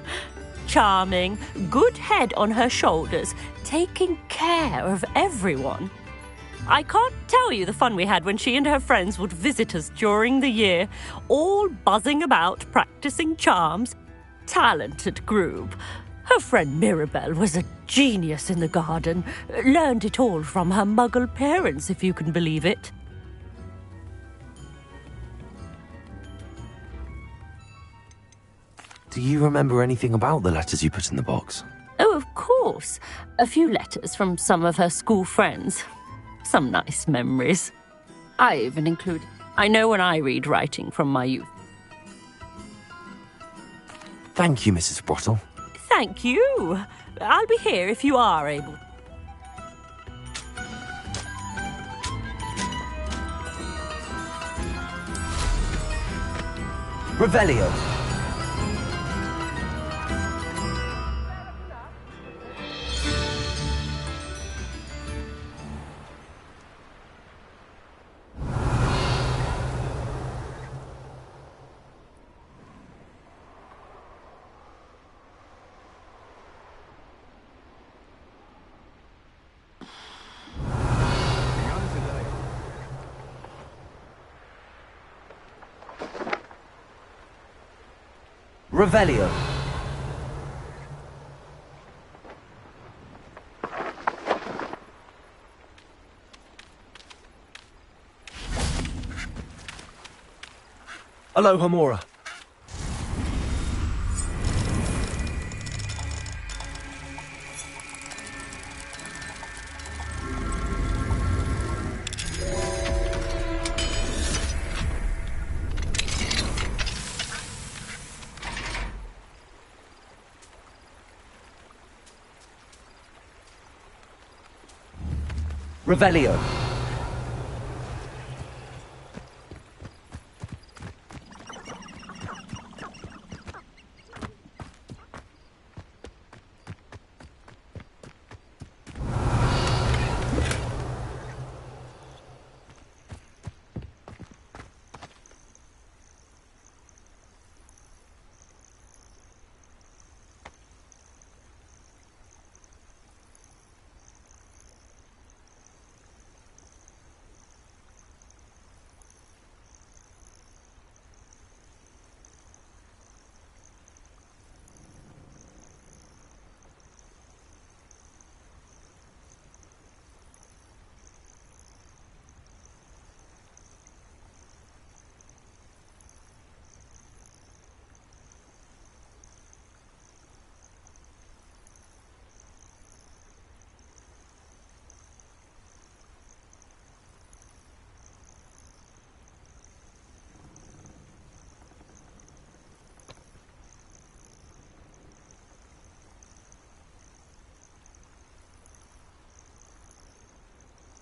Charming, good head on her shoulders, taking care of everyone. I can't tell you the fun we had when she and her friends would visit us during the year, all buzzing about, practicing charms. Talented group. Her friend Mirabelle was a genius in the garden. Learned it all from her muggle parents, if you can believe it. Do you remember anything about the letters you put in the box? Oh, of course. A few letters from some of her school friends. Some nice memories. I even include... I know when I read writing from my youth. Thank you, Mrs. Sprottle. Thank you. I'll be here if you are able. Revelio. Revelio. Aloha Mora. Revelio.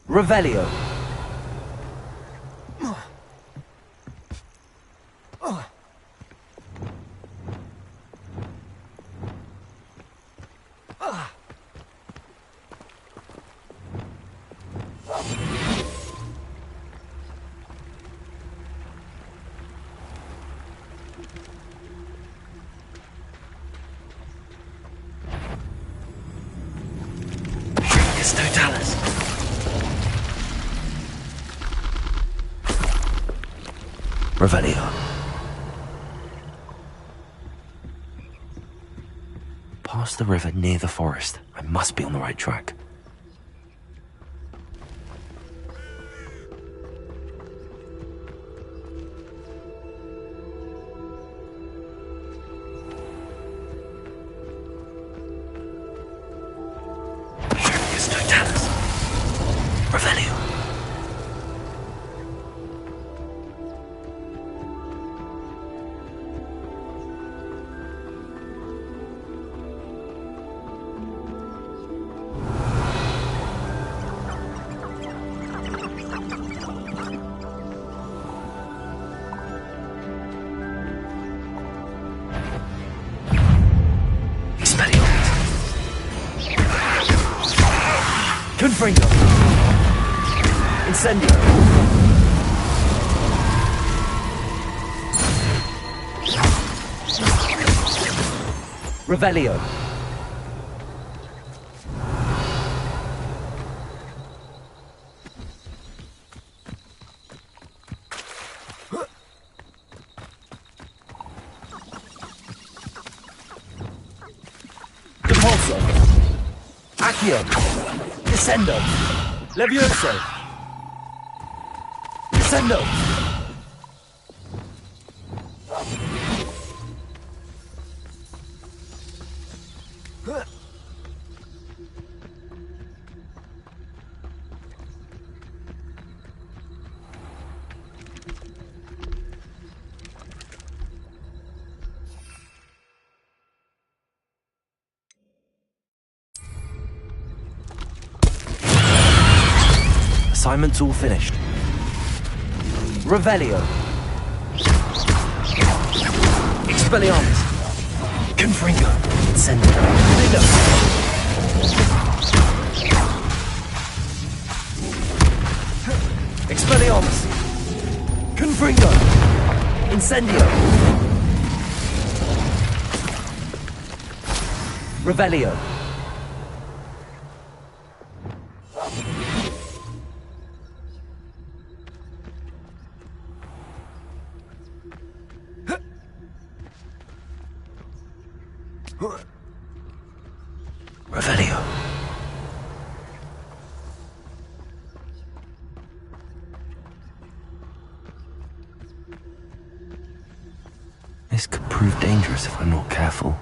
Revelio. Totalis. Revelio. Past the river near the forest. I must be on the right track. Confringo. Incendio. Revelio. Depulso. Accio. Descendo. Levioso. Descendo. Assignment's all finished. Revelio. Expelliarmus. Confringo. Incendio. Lido. Expelliarmus. Confringo. Incendio. Revelio. Revelio. This could prove dangerous if I'm not careful.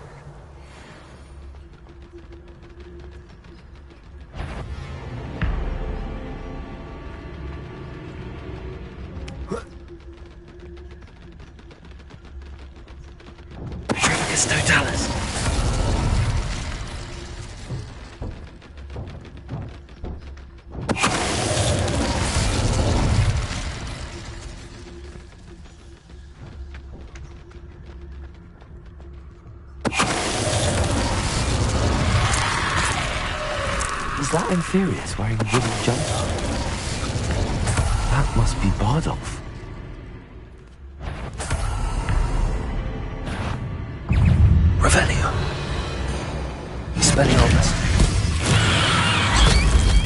Totalis. that Inferius wearing wooden jumpsuits? That must be Bardolph. Revelio. Expelliarmus.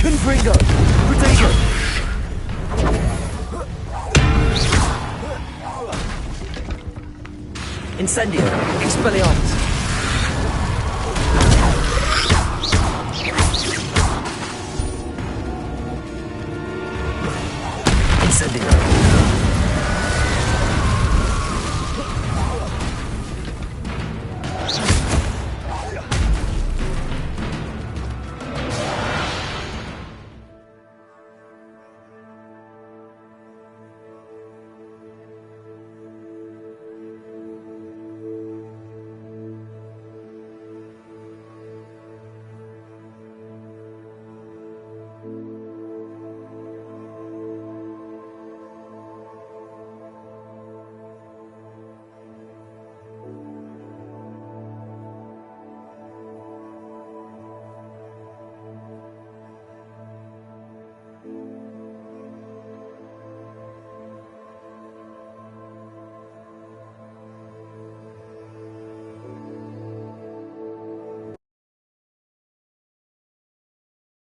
Confringo! Protego! Incendio! Expelliarmus!